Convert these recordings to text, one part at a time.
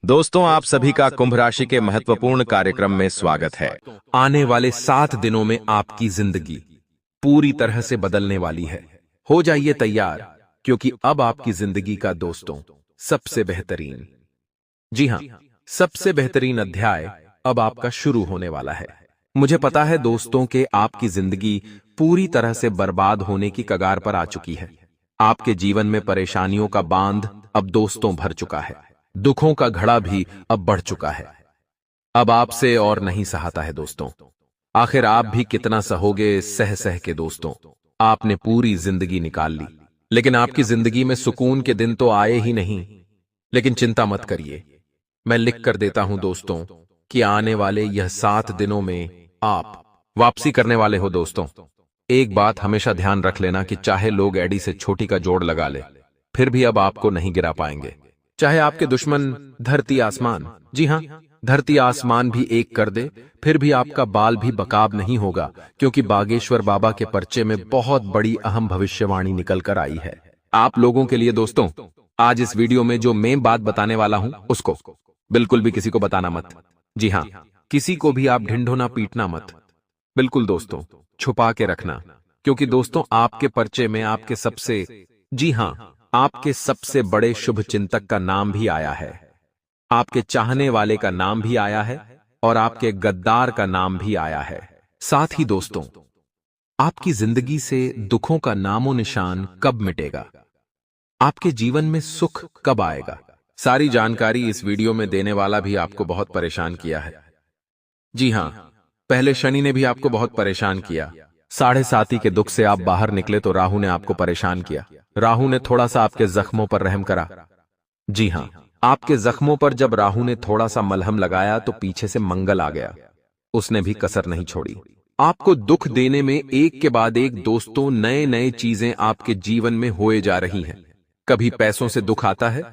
दोस्तों, आप सभी का कुंभ राशि के महत्वपूर्ण कार्यक्रम में स्वागत है। आने वाले 7 दिनों में आपकी जिंदगी पूरी तरह से बदलने वाली है। हो जाइए तैयार, क्योंकि अब आपकी जिंदगी का दोस्तों सबसे बेहतरीन, जी हां, सबसे बेहतरीन अध्याय अब आपका शुरू होने वाला है। मुझे पता है दोस्तों कि आपकी जिंदगी पूरी तरह से बर्बाद होने की कगार पर आ चुकी है। आपके जीवन में परेशानियों का बांध अब दोस्तों भर चुका है। दुखों का घड़ा भी अब बढ़ चुका है। अब आपसे और नहीं सहाता है दोस्तों। आखिर आप भी कितना सहोगे सह सह के दोस्तों। आपने पूरी जिंदगी निकाल ली, लेकिन आपकी जिंदगी में सुकून के दिन तो आए ही नहीं। लेकिन चिंता मत करिए, मैं लिख कर देता हूं दोस्तों कि आने वाले यह 7 दिनों में आप वापसी करने वाले हो दोस्तों। एक बात हमेशा ध्यान रख लेना कि चाहे लोग एडी से छोटी का जोड़ लगा ले, फिर भी अब आपको नहीं गिरा पाएंगे। चाहे आपके दुश्मन धरती आसमान, जी हां, धरती आसमान भी एक कर दे, फिर भी आपका बाल भी बकाब नहीं होगा, क्योंकि बागेश्वर बाबा के पर्चे में बहुत बड़ी अहम भविष्यवाणी निकल कर आई है आप लोगों के लिए दोस्तों। आज इस वीडियो में जो मैं बात बताने वाला हूं, उसको बिल्कुल भी किसी को बताना मत। जी हां, किसी को भी आप ढिंढोना पीटना मत, बिल्कुल दोस्तों, छुपा के रखना, क्योंकि दोस्तों आपके पर्चे में आपके सबसे, जी हां, आपके सबसे बड़े शुभ चिंतक का नाम भी आया है, आपके चाहने वाले का नाम भी आया है, और आपके गद्दार का नाम भी आया है। साथ ही दोस्तों, आपकी जिंदगी से दुखों का नामो निशान कब मिटेगा, आपके जीवन में सुख कब आएगा, सारी जानकारी इस वीडियो में देने वाला भी आपको बहुत परेशान किया है। जी हां, पहले शनि ने भी आपको बहुत परेशान किया। 7.5 के दुख से आप बाहर निकले तो राहु ने आपको परेशान किया। राहु ने थोड़ा सा आपके जख्मों पर रहम करा। जी हां, आपके जख्मों पर जब राहु ने थोड़ा सा मलहम लगाया तो पीछे से मंगल आ गया, उसने भी कसर नहीं छोड़ी। आपको दुख देने में एक के बाद एक दोस्तों नए नए चीजें आपके जीवन में होए जा रही हैं। कभी पैसों से दुख आता है,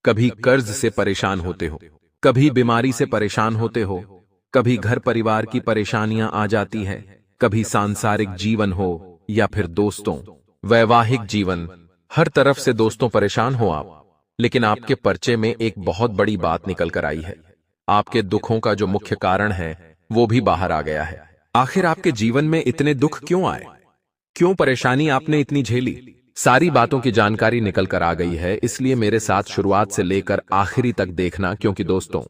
कभी कर्ज से परेशान होते हो, कभी बीमारी से परेशान होते हो, कभी घर परिवार की परेशानियां आ जाती है, कभी सांसारिक जीवन हो या फिर दोस्तों वैवाहिक जीवन, हर तरफ से दोस्तों परेशान हो आप। लेकिन आपके पर्चे में एक बहुत बड़ी बात निकल कर आई है। आपके दुखों का जो मुख्य कारण है वो भी बाहर आ गया है। आखिर आपके जीवन में इतने दुख क्यों आए, क्यों परेशानी आपने इतनी झेली, सारी बातों की जानकारी निकल कर आ गई है। इसलिए मेरे साथ शुरुआत से लेकर आखिरी तक देखना, क्योंकि दोस्तों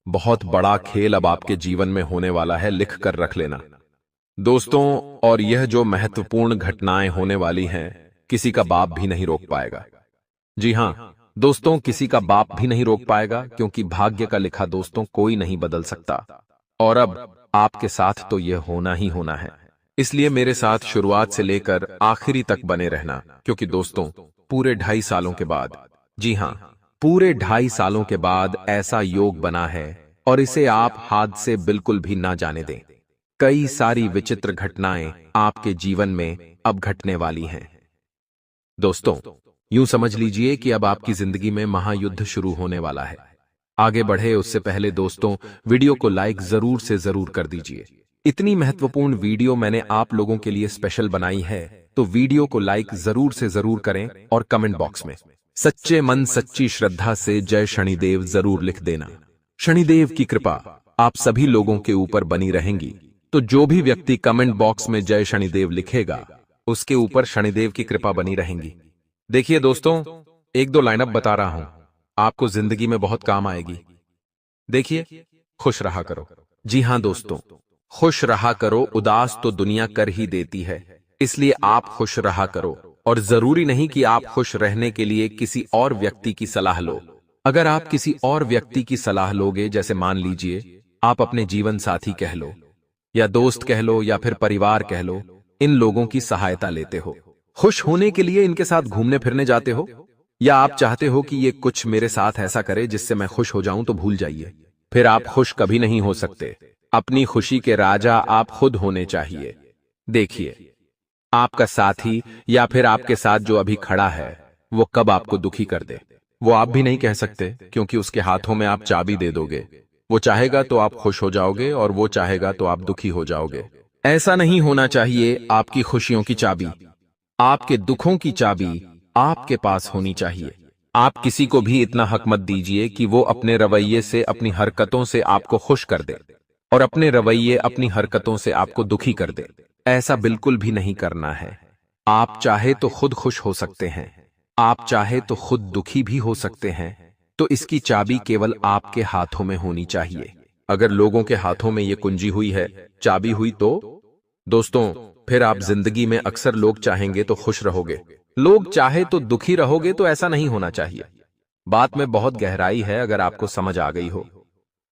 बहुत बड़ा खेल अब आपके जीवन में होने वाला है, लिख कर रख लेना दोस्तों। और यह जो महत्वपूर्ण घटनाएं होने वाली हैं, किसी का बाप भी नहीं रोक पाएगा। जी हां दोस्तों, किसी का बाप भी नहीं रोक पाएगा, क्योंकि भाग्य का लिखा दोस्तों कोई नहीं बदल सकता। और अब आपके साथ तो यह होना ही होना है। इसलिए मेरे साथ शुरुआत से लेकर आखिरी तक बने रहना, क्योंकि दोस्तों पूरे 2.5 सालों के बाद, जी हां, पूरे 2.5 सालों के बाद ऐसा योग बना है, और इसे आप हाथ से बिल्कुल भी ना जाने दें। कई सारी विचित्र घटनाएं आपके जीवन में अब घटने वाली हैं दोस्तों। यूं समझ लीजिए कि अब आपकी जिंदगी में महायुद्ध शुरू होने वाला है। आगे बढ़े उससे पहले दोस्तों वीडियो को लाइक जरूर से जरूर कर दीजिए। इतनी महत्वपूर्ण वीडियो मैंने आप लोगों के लिए स्पेशल बनाई है, तो वीडियो को लाइक जरूर से जरूर करें और कमेंट बॉक्स में सच्चे मन सच्ची श्रद्धा से जय शनिदेव जरूर लिख देना। शनिदेव की कृपा आप सभी लोगों के ऊपर बनी रहेंगी। तो जो भी व्यक्ति कमेंट बॉक्स में जय शनिदेव लिखेगा, उसके ऊपर शनिदेव की कृपा बनी रहेंगी। देखिए दोस्तों, 1-2 लाइनअप बता रहा हूं, आपको जिंदगी में बहुत काम आएगी। देखिए, खुश रहा करो। जी हां दोस्तों, खुश रहा करो, उदास तो दुनिया कर ही देती है, इसलिए आप खुश रहा करो। और जरूरी नहीं कि आप खुश रहने के लिए किसी और व्यक्ति की सलाह लो। अगर आप किसी और व्यक्ति की सलाह लोगे, जैसे मान लीजिए आप अपने जीवन साथी कह लो, या दोस्त कह लो, या फिर परिवार कह लो, इन लोगों की सहायता लेते हो, खुश होने के लिए इनके साथ घूमने फिरने जाते हो, या आप चाहते हो कि ये कुछ मेरे साथ ऐसा करे जिससे मैं खुश हो जाऊं, तो भूल जाइए, फिर आप खुश कभी नहीं हो सकते। अपनी खुशी के राजा आप खुद होने चाहिए। देखिए, आपका साथी या फिर आपके साथ जो अभी खड़ा है, वो कब आपको दुखी कर दे वो आप भी नहीं कह सकते, क्योंकि उसके हाथों में आप चाबी दे दोगे। वो चाहेगा तो आप खुश हो जाओगे, और वो चाहेगा तो आप दुखी हो जाओगे। ऐसा नहीं होना चाहिए। आपकी खुशियों की चाबी, आपके दुखों की चाबी आपके पास होनी चाहिए। आप किसी को भी इतना हक मत दीजिए कि वो अपने रवैये से, अपनी हरकतों से आपको खुश कर दे और अपने रवैये, अपनी हरकतों से आपको दुखी कर दे। ऐसा बिल्कुल भी नहीं करना है। आप चाहे तो खुद खुश हो सकते हैं, आप चाहे तो खुद दुखी भी हो सकते हैं। तो इसकी चाबी केवल आपके हाथों में होनी चाहिए। अगर लोगों के हाथों में ये कुंजी हुई है, चाबी हुई, तो दोस्तों फिर आप जिंदगी में अक्सर लोग चाहेंगे तो खुश रहोगे, लोग चाहे तो दुखी रहोगे। तो ऐसा नहीं होना चाहिए। बात में बहुत गहराई है। अगर आपको समझ आ गई हो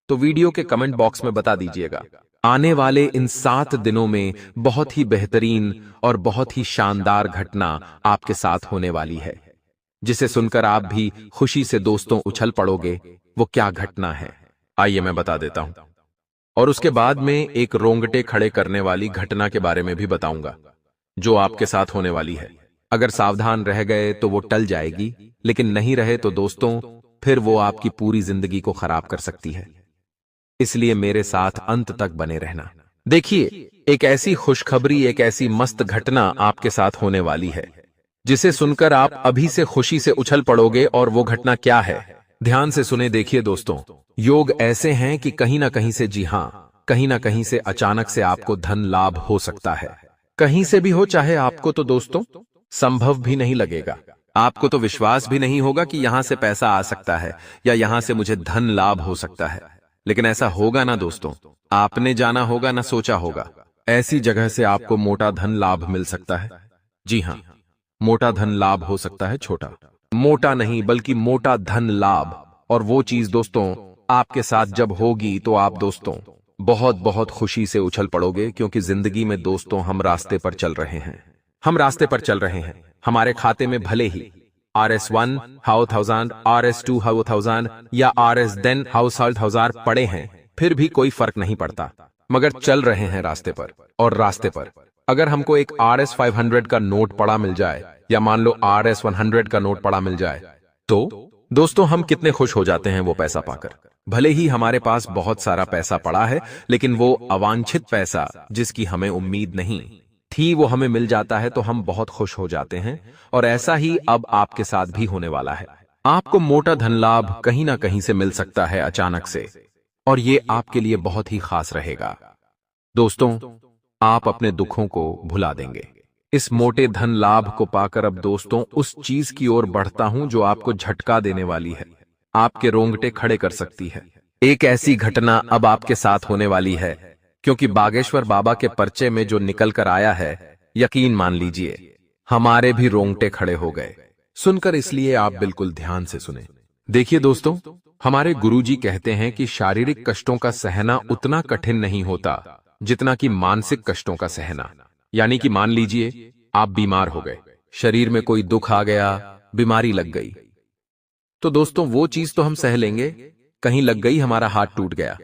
तो वीडियो के कमेंट बॉक्स में बता दीजिएगा। आने वाले इन 7 दिनों में बहुत ही बेहतरीन और बहुत ही शानदार घटना आपके साथ होने वाली है, जिसे सुनकर आप भी खुशी से दोस्तों उछल पड़ोगे। वो क्या घटना है, आइए मैं बता देता हूं। और उसके बाद में एक रोंगटे खड़े करने वाली घटना के बारे में भी बताऊंगा, जो आपके साथ होने वाली है। अगर सावधान रह गए तो वो टल जाएगी, लेकिन नहीं रहे तो दोस्तों फिर वो आपकी पूरी जिंदगी को खराब कर सकती है। इसलिए मेरे साथ अंत तक बने रहना। देखिए, एक ऐसी खुशखबरी, एक ऐसी मस्त घटना आपके साथ होने वाली है, जिसे सुनकर आप अभी से खुशी से उछल पड़ोगे। और वो घटना क्या है, ध्यान से सुने। देखिए दोस्तों, योग ऐसे हैं कि कहीं ना कहीं से, जी हां, कहीं ना कहीं से अचानक से आपको धन लाभ हो सकता है। कहीं से भी हो, चाहे आपको तो दोस्तों संभव भी नहीं लगेगा। आपको तो विश्वास भी नहीं होगा कि यहां से पैसा आ सकता है या यहां से मुझे धन लाभ हो सकता है। लेकिन ऐसा होगा ना दोस्तों, आपने जाना होगा ना सोचा होगा। ऐसी जगह से आपको मोटा धन लाभ मिल सकता है। जी हां, मोटा धन लाभ हो सकता है। छोटा मोटा नहीं, बल्कि मोटा धन लाभ। और वो चीज दोस्तों आपके साथ जब होगी तो आप दोस्तों बहुत बहुत खुशी से उछल पड़ोगे। क्योंकि जिंदगी में दोस्तों हम रास्ते पर चल रहे हैं, हम रास्ते पर चल रहे हैं। हमारे खाते में भले ही RS1 हाउ 1000, RS2 हाउ 1000 या RS देन हाउ 1000 पड़े हैं, फिर भी कोई फर्क नहीं पड़ता। मगर चल रहे हैं रास्ते पर। और रास्ते पर अगर हमको एक RS 500 का नोट पड़ा मिल जाए, या मान लो RS 100 का नोट पड़ा मिल जाए, तो दोस्तों हम कितने खुश हो जाते हैं वो पैसा पाकर। भले ही हमारे पास बहुत सारा पैसा पड़ा है, लेकिन वो अवांछित पैसा जिसकी हमें उम्मीद नहीं थी, वो हमें मिल जाता है तो हम बहुत खुश हो जाते हैं। और ऐसा ही अब आपके साथ भी होने वाला है। आपको मोटा धन लाभ कहीं ना कहीं से मिल सकता है अचानक से, और ये आपके लिए बहुत ही खास रहेगा। दोस्तों आप अपने दुखों को भुला देंगे इस मोटे धन लाभ को पाकर। अब दोस्तों उस चीज की ओर बढ़ता हूं जो आपको झटका देने वाली है, आपके रोंगटे खड़े कर सकती है। एक ऐसी घटना अब आपके साथ होने वाली है, क्योंकि बागेश्वर बाबा के पर्चे में जो निकल कर आया है, यकीन मान लीजिए हमारे भी रोंगटे खड़े हो गए सुनकर। इसलिए आप बिल्कुल ध्यान से सुने। देखिए दोस्तों, हमारे गुरुजी कहते हैं कि शारीरिक कष्टों का सहना उतना कठिन नहीं होता जितना कि मानसिक कष्टों का सहना। यानी कि मान लीजिए आप बीमार हो गए, शरीर में कोई दुख आ गया, बीमारी लग गई, तो दोस्तों वो चीज तो हम सह लेंगे। कहीं लग गई, हमारा हाथ टूट गया,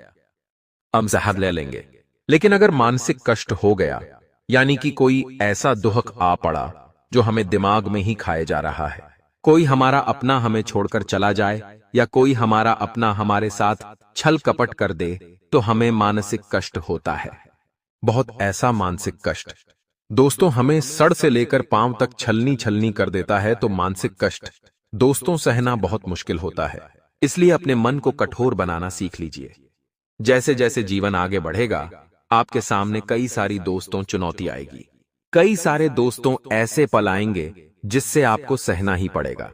हम जहर ले लेंगे। लेकिन अगर मानसिक कष्ट हो गया, यानी कि कोई ऐसा दुख आ पड़ा जो हमें दिमाग में ही खाए जा रहा है, कोई हमारा अपना हमें छोड़कर चला जाए, या कोई हमारा अपना हमारे साथ छल कपट कर दे, तो हमें मानसिक कष्ट होता है। बहुत ऐसा मानसिक कष्ट दोस्तों हमें सड़ से लेकर पांव तक छलनी छलनी कर देता है। तो मानसिक कष्ट दोस्तों सहना बहुत मुश्किल होता है। इसलिए अपने मन को कठोर बनाना सीख लीजिए। जैसे जैसे जीवन आगे बढ़ेगा, आपके सामने कई सारी दोस्तों चुनौती आएगी, कई सारे दोस्तों ऐसे पल आएंगे जिससे आपको सहना ही पड़ेगा,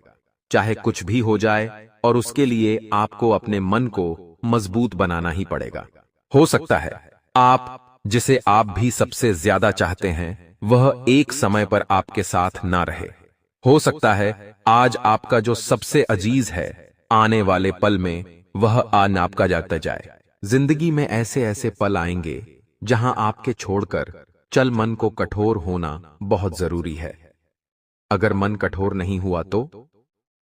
चाहे कुछ भी हो जाए। और उसके लिए आपको अपने मन को मजबूत बनाना ही पड़ेगा। हो सकता है आप जिसे आप भी सबसे ज्यादा चाहते हैं वह एक समय पर आपके साथ ना रहे। हो सकता है आज आपका जो सबसे अजीज है, आने वाले पल में वह आपका जाता जाए। जिंदगी में ऐसे ऐसे पल आएंगे जहां आपके छोड़कर चल मन को कठोर होना बहुत जरूरी है। अगर मन कठोर नहीं हुआ तो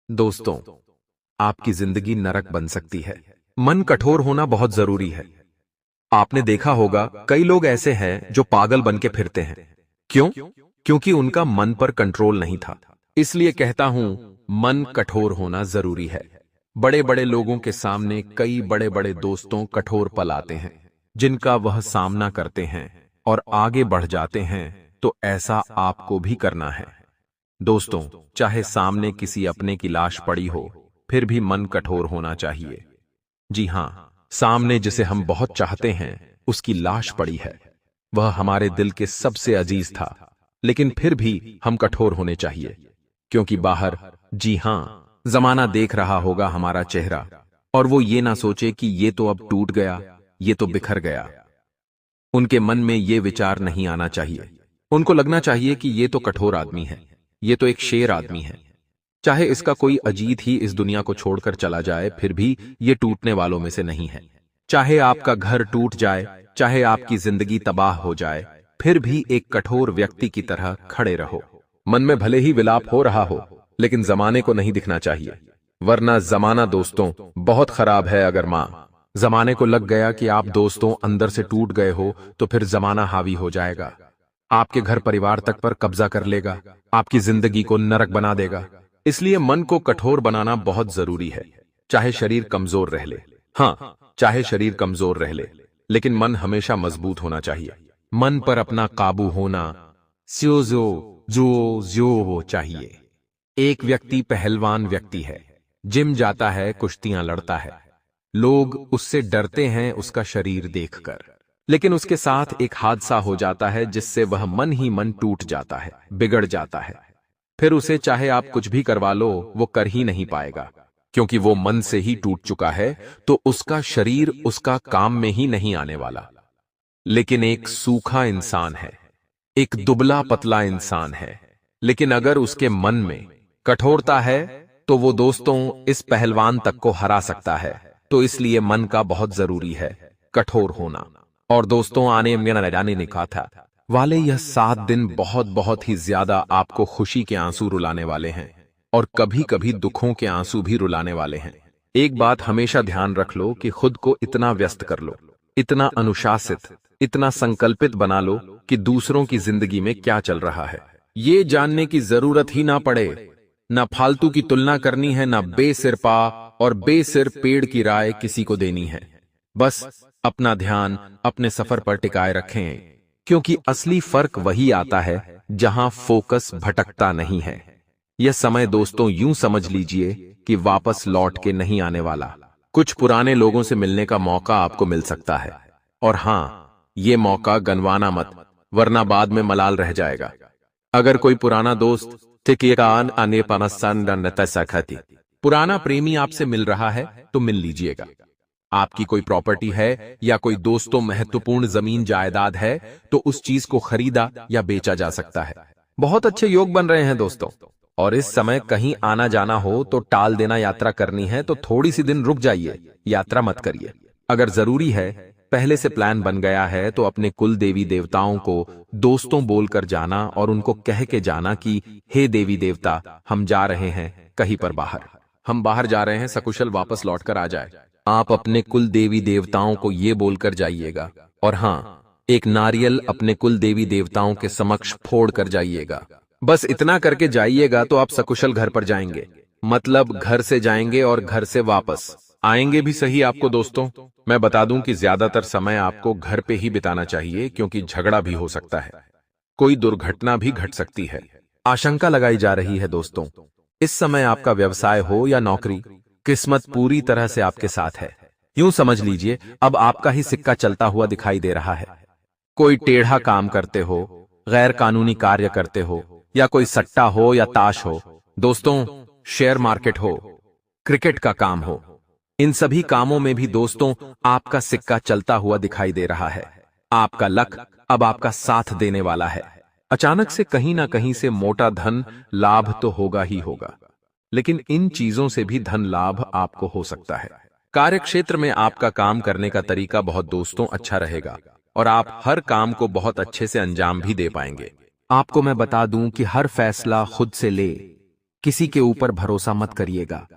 दोस्तों आपकी जिंदगी नरक बन सकती है। मन कठोर होना बहुत जरूरी है। आपने देखा होगा कई लोग ऐसे हैं जो पागल बन के फिरते हैं। क्यों? क्योंकि उनका मन पर कंट्रोल नहीं था। इसलिए कहता हूं मन कठोर होना जरूरी है। बड़े बड़े लोगों के सामने कई बड़े बड़े दोस्तों कठोर पल आते हैं, जिनका वह सामना करते हैं और आगे बढ़ जाते हैं। तो ऐसा आपको भी करना है। दोस्तों, चाहे सामने किसी अपने की लाश पड़ी हो, फिर भी मन कठोर होना चाहिए। जी हां, सामने जिसे हम बहुत चाहते हैं, उसकी लाश पड़ी है। वह हमारे दिल के सबसे अजीज था, लेकिन फिर भी हम कठोर होने चाहिए, क्योंकि बाहर, जी हां, जमाना देख रहा होगा हमारा चेहरा, और वो ये ना सोचे कि ये तो अब टूट गया, ये तो बिखर गया। उनके मन में ये विचार नहीं आना चाहिए। उनको लगना चाहिए कि ये तो कठोर आदमी है, ये तो एक शेर आदमी है। चाहे इसका कोई अजीत ही इस दुनिया को छोड़कर चला जाए, फिर भी ये टूटने वालों में से नहीं है। चाहे आपका घर टूट जाए, चाहे आपकी जिंदगी तबाह हो जाए, फिर भी एक कठोर व्यक्ति की तरह खड़े रहो। मन में भले ही विलाप हो रहा हो, लेकिन जमाने को नहीं दिखना चाहिए, वरना जमाना दोस्तों बहुत खराब है। अगर जमाने को लग गया कि आप दोस्तों अंदर से टूट गए हो, तो फिर जमाना हावी हो जाएगा, आपके घर परिवार तक पर कब्जा कर लेगा, आपकी जिंदगी को नरक बना देगा। इसलिए मन को कठोर बनाना बहुत जरूरी है। चाहे शरीर कमजोर रह ले, हाँ, चाहे शरीर कमजोर रह ले, लेकिन मन हमेशा मजबूत होना चाहिए। मन पर अपना काबू होना जो चाहिए। एक व्यक्ति पहलवान व्यक्ति है, जिम जाता है, कुश्तियां लड़ता है, लोग उससे डरते हैं उसका शरीर देखकर, लेकिन उसके साथ एक हादसा हो जाता है जिससे वह मन ही मन टूट जाता है, बिगड़ जाता है। फिर उसे चाहे आप कुछ भी करवा लो, वो कर ही नहीं पाएगा, क्योंकि वो मन से ही टूट चुका है, तो उसका शरीर उसका काम में ही नहीं आने वाला। लेकिन एक सूखा इंसान है, एक दुबला पतला इंसान है, लेकिन अगर उसके मन में कठोरता है, तो वो दोस्तों इस पहलवान तक को हरा सकता है। तो इसलिए मन का बहुत जरूरी है कठोर होना। और दोस्तों, आने में जाने ने कहा था वाले, यह 7 दिन बहुत बहुत ही ज्यादा आपको खुशी के आंसू रुलाने वाले हैं, और कभी कभी दुखों के आंसू भी रुलाने वाले हैं। एक बात हमेशा ध्यान रख लो कि खुद को इतना व्यस्त कर लो, इतना अनुशासित, इतना संकल्पित बना लो कि दूसरों की जिंदगी में क्या चल रहा है ये जानने की जरूरत ही ना पड़े। ना फालतू की तुलना करनी है, ना बेसिरपा और बेसिर पेड़ की राय किसी को देनी है। बस अपना ध्यान अपने सफर पर टिकाए रखें, क्योंकि असली फर्क वही आता है जहां फोकस भटकता नहीं है। यह समय दोस्तों यूं समझ लीजिए कि वापस लौट के नहीं आने वाला। कुछ पुराने लोगों से मिलने का मौका आपको मिल सकता है, और हां, ये मौका गंवाना मत, वरना बाद में मलाल रह जाएगा। अगर कोई पुराना दोस्त पुराना प्रेमी आपसे मिल रहा है, तो मिल लीजिएगा। आपकी कोई प्रॉपर्टी है या कोई दोस्तों महत्वपूर्ण जमीन जायदाद है, तो उस चीज को खरीदा या बेचा जा सकता है। बहुत अच्छे योग बन रहे हैं दोस्तों। और इस समय कहीं आना जाना हो तो टाल देना, यात्रा करनी है तो थोड़ी सी दिन रुक जाइए, यात्रा मत करिए। अगर जरूरी है, पहले से प्लान बन गया है, तो अपने कुल देवी देवताओं को दोस्तों बोलकर जाना और उनको कह के जाना कि हे देवी देवता, हम जा रहे हैं कहीं पर बाहर, हम बाहर जा रहे हैं, सकुशल वापस लौट कर आ जाए। आप अपने कुल देवी देवताओं को ये बोलकर जाइएगा। और हां, एक नारियल अपने कुल देवी देवताओं के समक्ष फोड़ कर जाइएगा। बस इतना करके जाइएगा तो आप सकुशल घर पर जाएंगे, मतलब घर से जाएंगे और घर से वापस आएंगे भी सही। आपको दोस्तों मैं बता दूं कि ज्यादातर समय आपको घर पे ही बिताना चाहिए, क्योंकि झगड़ा भी हो सकता है, कोई दुर्घटना भी घट सकती है। आशंका लगाई जा रही है दोस्तों, इस समय आपका व्यवसाय हो या नौकरी, किस्मत पूरी तरह से आपके साथ है। यूं समझ लीजिए अब आपका ही सिक्का चलता हुआ दिखाई दे रहा है। कोई टेढ़ा काम करते हो, गैर कानूनी कार्य करते हो, या कोई सट्टा हो या ताश हो, दोस्तों शेयर मार्केट हो, क्रिकेट का काम हो, इन सभी कामों में भी दोस्तों आपका सिक्का चलता हुआ दिखाई दे रहा है। आपका लक अब आपका साथ देने वाला है। अचानक से कहीं ना कहीं से मोटा धन लाभ तो होगा ही होगा, लेकिन इन चीजों से भी धन लाभ आपको हो सकता है। कार्य क्षेत्र में आपका काम करने का तरीका बहुत दोस्तों अच्छा रहेगा, और आप हर काम को बहुत अच्छे से अंजाम भी दे पाएंगे। आपको मैं बता दूं कि हर फैसला खुद से ले, किसी के ऊपर भरोसा मत करिएगा,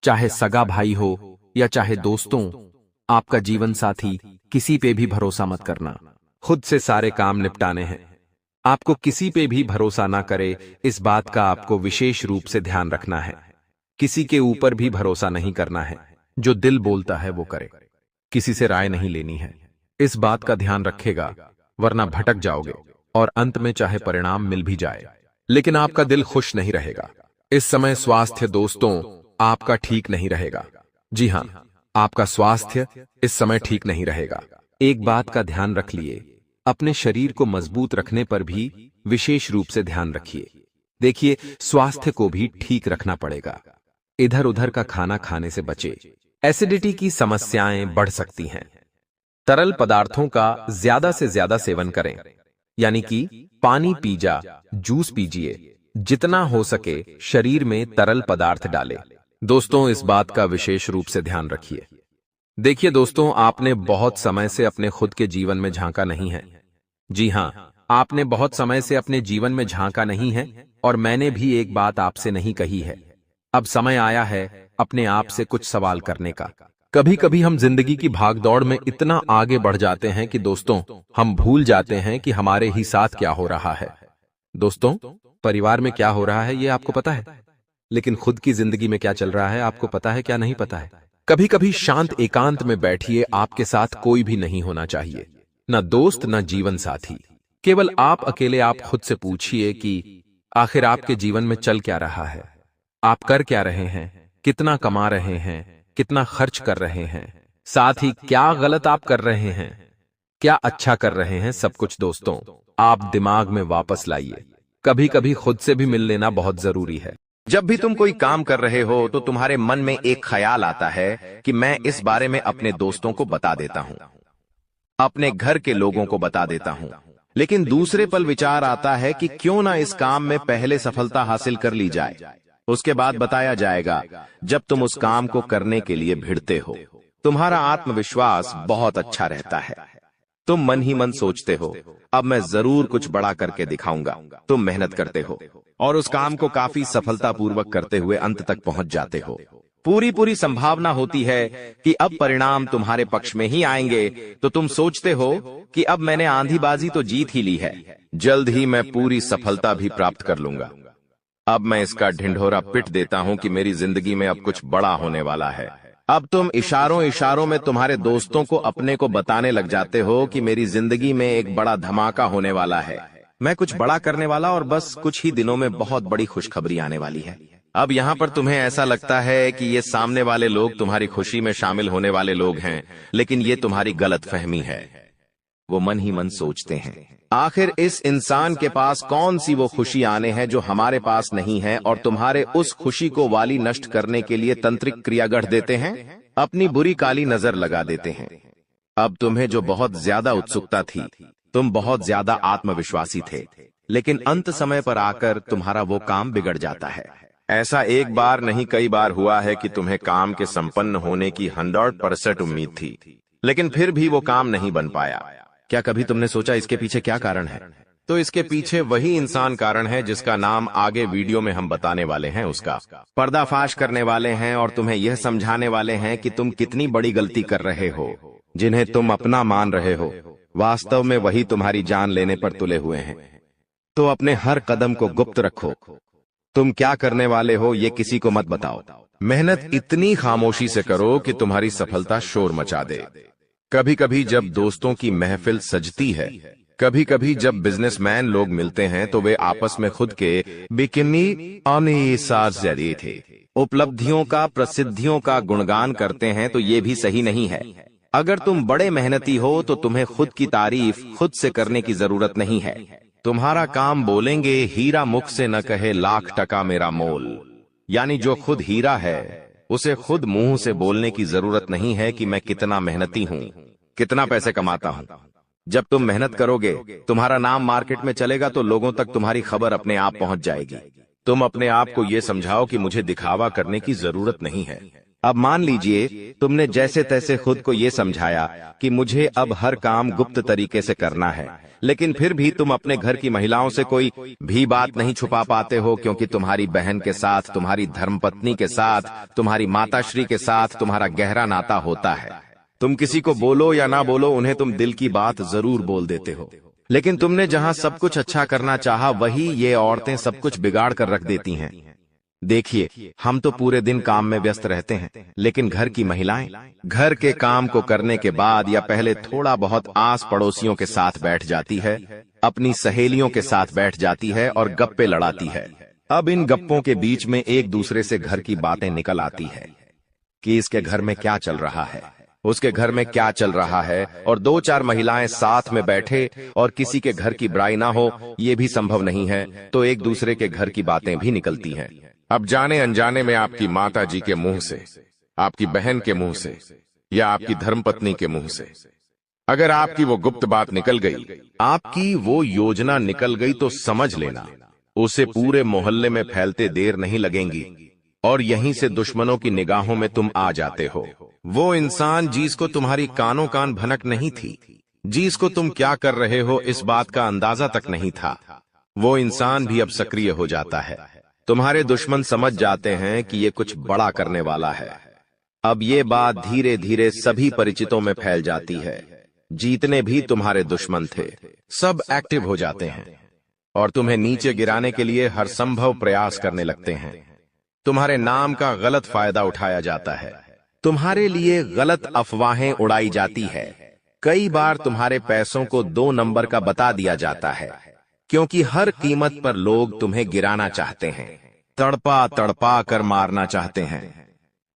चाहे सगा भाई हो या चाहे दोस्तों, आपका जीवन साथी, किसी पे भी भरोसा मत करना। खुद से सारे काम निपटाने हैं। आपको किसी पे भी भरोसा ना करे, इस बात का आपको विशेष रूप से ध्यान रखना है। किसी के ऊपर भी भरोसा नहीं करना है, जो दिल बोलता है वो करे। किसी से राय नहीं लेनी है, इस बात का ध्यान रखेगा, वरना भटक जाओगे और अंत में चाहे परिणाम मिल भी जाए, लेकिन आपका दिल खुश नहीं रहेगा। इस समय स्वास्थ्य दोस्तों आपका ठीक नहीं रहेगा। जी हां, आपका स्वास्थ्य इस समय ठीक नहीं रहेगा। एक बात का ध्यान रख लिए, अपने शरीर को मजबूत रखने पर भी विशेष रूप से ध्यान रखिए। देखिए, स्वास्थ्य को भी ठीक रखना पड़ेगा। इधर उधर का खाना खाने से बचे। एसिडिटी की समस्याएं बढ़ सकती हैं। तरल पदार्थों का ज्यादा से ज्यादा सेवन करें, यानी कि पानी पीजा, जूस पीजिए। जितना हो सके शरीर में तरल पदार्थ डालें। दोस्तों, इस बात का विशेष रूप से ध्यान रखिए। देखिए दोस्तों, आपने बहुत समय से अपने खुद के जीवन में झांका नहीं है। जी हां, आपने बहुत समय से अपने जीवन में झांका नहीं है और मैंने भी एक बात आपसे नहीं कही है। अब समय आया है अपने आप से कुछ सवाल करने का। कभी कभी हम जिंदगी की भागदौड़ में इतना आगे बढ़ जाते हैं कि दोस्तों हम भूल जाते हैं कि हमारे ही साथ क्या हो रहा है। दोस्तों, परिवार में क्या हो रहा है ये आपको पता है, लेकिन खुद की जिंदगी में क्या चल रहा है आपको पता है क्या नहीं पता है? कभी कभी शांत एकांत में बैठिए, आपके साथ कोई भी नहीं होना चाहिए, न दोस्त न जीवन साथी, केवल आप अकेले। आप खुद से पूछिए कि आखिर आपके जीवन में चल क्या रहा है, आप कर क्या रहे हैं, कितना कमा रहे हैं, कितना खर्च कर रहे हैं, साथ ही क्या गलत आप कर रहे हैं, क्या अच्छा कर रहे हैं। सब कुछ दोस्तों आप दिमाग में वापस लाइए। कभी कभी खुद से भी मिल लेना बहुत जरूरी है। जब भी तुम कोई काम कर रहे हो तो तुम्हारे मन में एक ख्याल आता है कि मैं इस बारे में अपने दोस्तों को बता देता हूं, अपने घर के लोगों को बता देता हूं, लेकिन दूसरे पल विचार आता है कि क्यों ना इस काम में पहले सफलता हासिल कर ली जाए, उसके बाद बताया जाएगा। जब तुम उस काम को करने के लिए भिड़ते हो, तुम्हारा आत्मविश्वास बहुत अच्छा रहता है। तुम मन ही मन सोचते हो, अब मैं जरूर कुछ बड़ा करके दिखाऊंगा। तुम मेहनत करते हो और उस काम को काफी सफलतापूर्वक करते हुए अंत तक पहुंच जाते हो। पूरी संभावना होती है कि अब परिणाम तुम्हारे पक्ष में ही आएंगे, तो तुम सोचते हो कि अब मैंने आंधीबाजी तो जीत ही ली है, जल्द ही मैं पूरी सफलता भी प्राप्त कर लूंगा। अब मैं इसका ढिंढोरा पिट देता हूं कि मेरी जिंदगी में अब कुछ बड़ा होने वाला है। अब तुम इशारों में तुम्हारे दोस्तों को अपने को बताने लग जाते हो कि मेरी जिंदगी में एक बड़ा धमाका होने वाला है, मैं कुछ बड़ा करने वाला और बस कुछ ही दिनों में बहुत बड़ी खुशखबरी आने वाली है। अब यहाँ पर तुम्हें ऐसा लगता है कि ये सामने वाले लोग तुम्हारी खुशी में शामिल होने वाले लोग हैं, लेकिन ये तुम्हारी गलतफहमी है। वो मन ही मन सोचते हैं, आखिर इस इंसान के पास कौन सी वो खुशी आने हैं जो हमारे पास नहीं है, और तुम्हारे उस खुशी को वाली नष्ट करने के लिए तंत्रिक क्रिया गढ़ देते हैं, अपनी बुरी काली नजर लगा देते हैं। अब तुम्हें जो बहुत ज्यादा उत्सुकता थी, तुम बहुत ज्यादा आत्मविश्वासी थे, लेकिन अंत समय पर आकर तुम्हारा वो काम बिगड़ जाता है। ऐसा एक बार नहीं कई बार हुआ है कि तुम्हें काम के संपन्न होने की 100% उम्मीद थी, लेकिन फिर भी वो काम नहीं बन पाया। क्या कभी तुमने सोचा इसके पीछे क्या कारण है? तो इसके पीछे वही इंसान कारण है जिसका नाम आगे वीडियो में हम बताने वाले हैं। उसका पर्दाफाश करने वाले हैं और तुम्हें यह समझाने वाले हैं कि तुम कितनी बड़ी गलती कर रहे हो। जिन्हें तुम अपना मान रहे हो, वास्तव में वही तुम्हारी जान लेने पर तुले हुए हैं। तो अपने हर कदम को गुप्त रखो। तुम क्या करने वाले हो ये किसी को मत बताओ। मेहनत इतनी खामोशी से करो कि तुम्हारी सफलता शोर मचा दे। कभी कभी जब दोस्तों की महफिल सजती है, कभी कभी जब बिजनेसमैन लोग मिलते हैं, तो वे आपस में खुद के बिकिनी जरिए थे उपलब्धियों का, प्रसिद्धियों का गुणगान करते हैं, तो ये भी सही नहीं है। अगर तुम बड़े मेहनती हो तो तुम्हें खुद की तारीफ खुद से करने की जरूरत नहीं है। तुम्हारा काम बोलेंगे हीरा मुख से न कहे लाख टका मेरा मोल, यानी जो खुद हीरा है उसे खुद मुंह से बोलने की जरूरत नहीं है कि मैं कितना मेहनती हूं, कितना पैसे कमाता हूं। जब तुम मेहनत करोगे, तुम्हारा नाम मार्केट में चलेगा, तो लोगों तक तुम्हारी खबर अपने आप पहुंच जाएगी। तुम अपने आप को ये समझाओ कि मुझे दिखावा करने की जरूरत नहीं है। अब मान लीजिए तुमने जैसे तैसे खुद को ये समझाया कि मुझे अब हर काम गुप्त तरीके से करना है, लेकिन फिर भी तुम अपने घर की महिलाओं से कोई भी बात नहीं छुपा पाते हो, क्योंकि तुम्हारी बहन के साथ, तुम्हारी धर्मपत्नी के साथ, तुम्हारी माताश्री के साथ तुम्हारा गहरा नाता होता है। तुम किसी को बोलो या ना बोलो, उन्हें तुम दिल की बात जरूर बोल देते हो। लेकिन तुमने जहां सब कुछ अच्छा करना चाहा, वही ये औरतें सब कुछ बिगाड़ कर रख देती हैं। देखिए, हम तो पूरे दिन काम में व्यस्त रहते हैं, लेकिन घर की महिलाएं घर के काम को करने के बाद या पहले थोड़ा बहुत आस पड़ोसियों के साथ बैठ जाती है अपनी सहेलियों के साथ बैठ जाती है और गप्पे लड़ाती है। अब इन गप्पों के बीच में एक दूसरे से घर की बातें निकल आती है कि इसके घर में क्या चल रहा है, उसके घर में क्या चल रहा है, और दो चार महिलाएं साथ में बैठे और किसी के घर की बुराई ना हो ये भी संभव नहीं है, तो एक दूसरे के घर की बातें भी निकलती हैं। अब जाने अनजाने में आपकी माता जी के मुंह से, आपकी बहन के मुंह से या आपकी धर्मपत्नी के मुंह से अगर आपकी वो गुप्त बात निकल गई, आपकी वो योजना निकल गई, तो समझ लेना उसे पूरे मोहल्ले में फैलते देर नहीं लगेंगी और यहीं से दुश्मनों की निगाहों में तुम आ जाते हो। वो इंसान जिसको तुम्हारी कानों कान भनक नहीं थी, जिसको तुम क्या कर रहे हो इस बात का अंदाजा तक नहीं था, वो इंसान भी अब सक्रिय हो जाता है। तुम्हारे दुश्मन समझ जाते हैं कि ये कुछ बड़ा करने वाला है। अब ये बात धीरे धीरे सभी परिचितों में फैल जाती है। जितने भी तुम्हारे दुश्मन थे सब एक्टिव हो जाते हैं और तुम्हें नीचे गिराने के लिए हर संभव प्रयास करने लगते हैं। तुम्हारे नाम का गलत फायदा उठाया जाता है, तुम्हारे लिए गलत अफवाहें उड़ाई जाती है। कई बार तुम्हारे पैसों को 2 नंबर का बता दिया जाता है, क्योंकि हर कीमत पर लोग तुम्हें गिराना चाहते हैं, तड़पा तड़पा कर मारना चाहते हैं।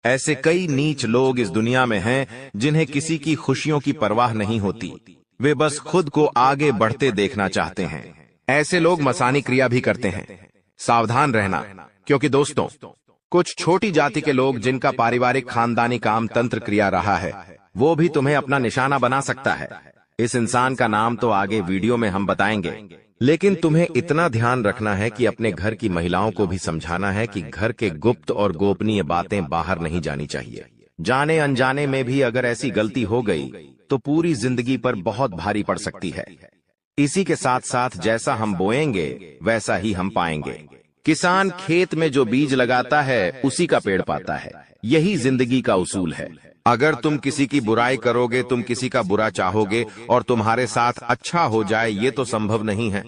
ऐसे कई नीच लोग इस दुनिया में हैं जिन्हें किसी की खुशियों की परवाह नहीं होती, वे बस खुद को आगे बढ़ते देखना चाहते हैं। ऐसे लोग मसानी क्रिया भी करते हैं। सावधान रहना, क्योंकि दोस्तों कुछ छोटी जाति के लोग जिनका पारिवारिक खानदानी काम तंत्र क्रिया रहा है, वो भी तुम्हें अपना निशाना बना सकता है। इस इंसान का नाम तो आगे वीडियो में हम बताएंगे, लेकिन तुम्हें इतना ध्यान रखना है कि अपने घर की महिलाओं को भी समझाना है कि घर के गुप्त और गोपनीय बातें बाहर नहीं जानी चाहिए। जाने अनजाने में भी अगर ऐसी गलती हो गई तो पूरी जिंदगी पर बहुत भारी पड़ सकती है। इसी के साथ साथ जैसा हम बोएंगे वैसा ही हम पाएंगे। किसान खेत में जो बीज लगाता है उसी का पेड़ पाता है, यही जिंदगी का उसूल है। अगर तुम किसी की बुराई करोगे, तुम किसी का बुरा चाहोगे और तुम्हारे साथ अच्छा हो जाए, ये तो संभव नहीं है।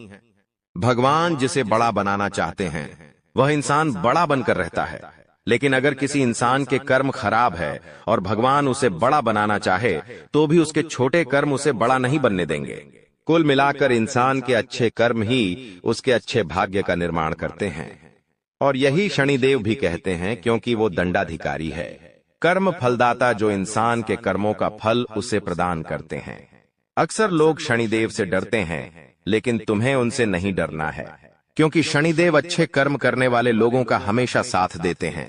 भगवान जिसे बड़ा बनाना चाहते हैं वह इंसान बड़ा बनकर रहता है, लेकिन अगर किसी इंसान के कर्म खराब है और भगवान उसे बड़ा बनाना चाहे तो भी उसके छोटे कर्म उसे बड़ा नहीं बनने देंगे। कुल मिलाकर इंसान के अच्छे कर्म ही उसके अच्छे भाग्य का निर्माण करते हैं, और यही शनिदेव भी कहते हैं, क्योंकि वो दंडाधिकारी है, कर्म फलदाता, जो इंसान के कर्मों का फल उसे प्रदान करते हैं। अक्सर लोग शनिदेव से डरते हैं, लेकिन तुम्हें उनसे नहीं डरना है, क्योंकि शनिदेव अच्छे कर्म करने वाले लोगों का हमेशा साथ देते हैं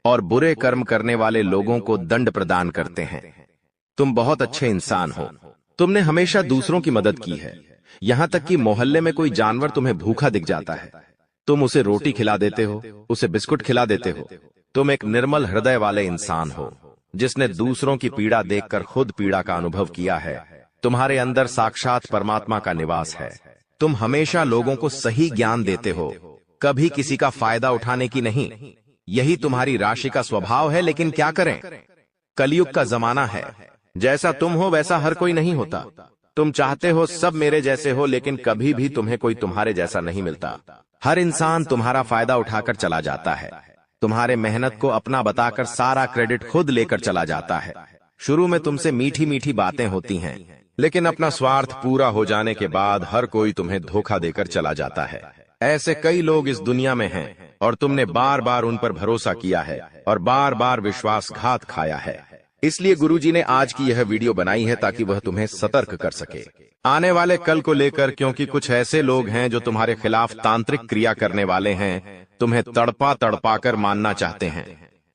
और बुरे कर्म करने वाले लोगों को दंड प्रदान करते हैं। तुम बहुत अच्छे इंसान हो, तुमने हमेशा दूसरों की मदद की है। यहां तक कि मोहल्ले में कोई जानवर तुम्हें भूखा दिख जाता है, तुम उसे रोटी खिला देते हो, उसे बिस्कुट खिला देते हो। तुम एक निर्मल हृदय वाले इंसान हो, जिसने दूसरों की पीड़ा देखकर खुद पीड़ा का अनुभव किया है। तुम्हारे अंदर साक्षात परमात्मा का निवास है। तुम हमेशा लोगों को सही ज्ञान देते हो, कभी किसी का फायदा उठाने की नहीं। यही तुम्हारी राशि का स्वभाव है, लेकिन क्या करें, कलयुग का जमाना है। जैसा तुम हो वैसा हर कोई नहीं होता। तुम चाहते हो सब मेरे जैसे हो, लेकिन कभी भी तुम्हें कोई तुम्हारे जैसा नहीं मिलता। हर इंसान तुम्हारा फायदा उठाकर चला जाता है, तुम्हारे मेहनत को अपना बताकर सारा क्रेडिट खुद लेकर चला जाता है। शुरू में तुमसे मीठी मीठी बातें होती हैं, लेकिन अपना स्वार्थ पूरा हो जाने के बाद हर कोई तुम्हें धोखा देकर चला जाता है। ऐसे कई लोग इस दुनिया में हैं और तुमने बार बार उन पर भरोसा किया है और बार बार विश्वासघात खाया है। इसलिए गुरुजी ने आज की यह वीडियो बनाई है ताकि वह तुम्हें सतर्क कर सके आने वाले कल को लेकर, क्योंकि कुछ ऐसे लोग हैं जो तुम्हारे खिलाफ तांत्रिक क्रिया करने वाले हैं, तुम्हें तड़पा तड़पा कर मानना चाहते हैं,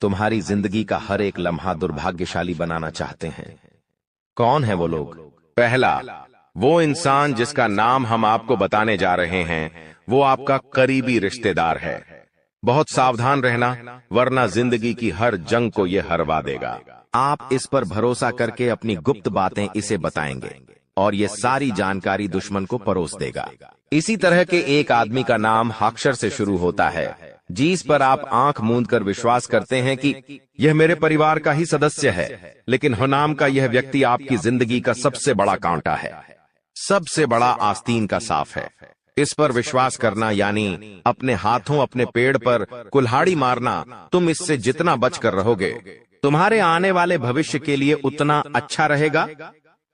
तुम्हारी जिंदगी का हर एक लम्हा दुर्भाग्यशाली बनाना चाहते हैं। कौन है वो लोग? पहला, वो इंसान जिसका नाम हम आपको बताने जा रहे हैं, वो आपका करीबी रिश्तेदार है। बहुत सावधान रहना, वरना जिंदगी की हर जंग को ये हरवा देगा। आप इस पर भरोसा करके अपनी गुप्त बातें इसे बताएंगे और ये सारी जानकारी दुश्मन को परोस देगा। इसी तरह के एक आदमी का नाम अक्षर से शुरू होता है, जिस पर आप आंख मूंद कर विश्वास करते हैं कि यह मेरे परिवार का ही सदस्य है, लेकिन नाम का यह व्यक्ति आपकी जिंदगी का सबसे बड़ा कांटा है, सबसे बड़ा आस्तीन का साफ है। इस पर विश्वास करना यानी अपने हाथों अपने पेड़ पर कुल्हाड़ी मारना। तुम इससे जितना बचकर रहोगे, तुम्हारे आने वाले भविष्य के लिए उतना अच्छा रहेगा।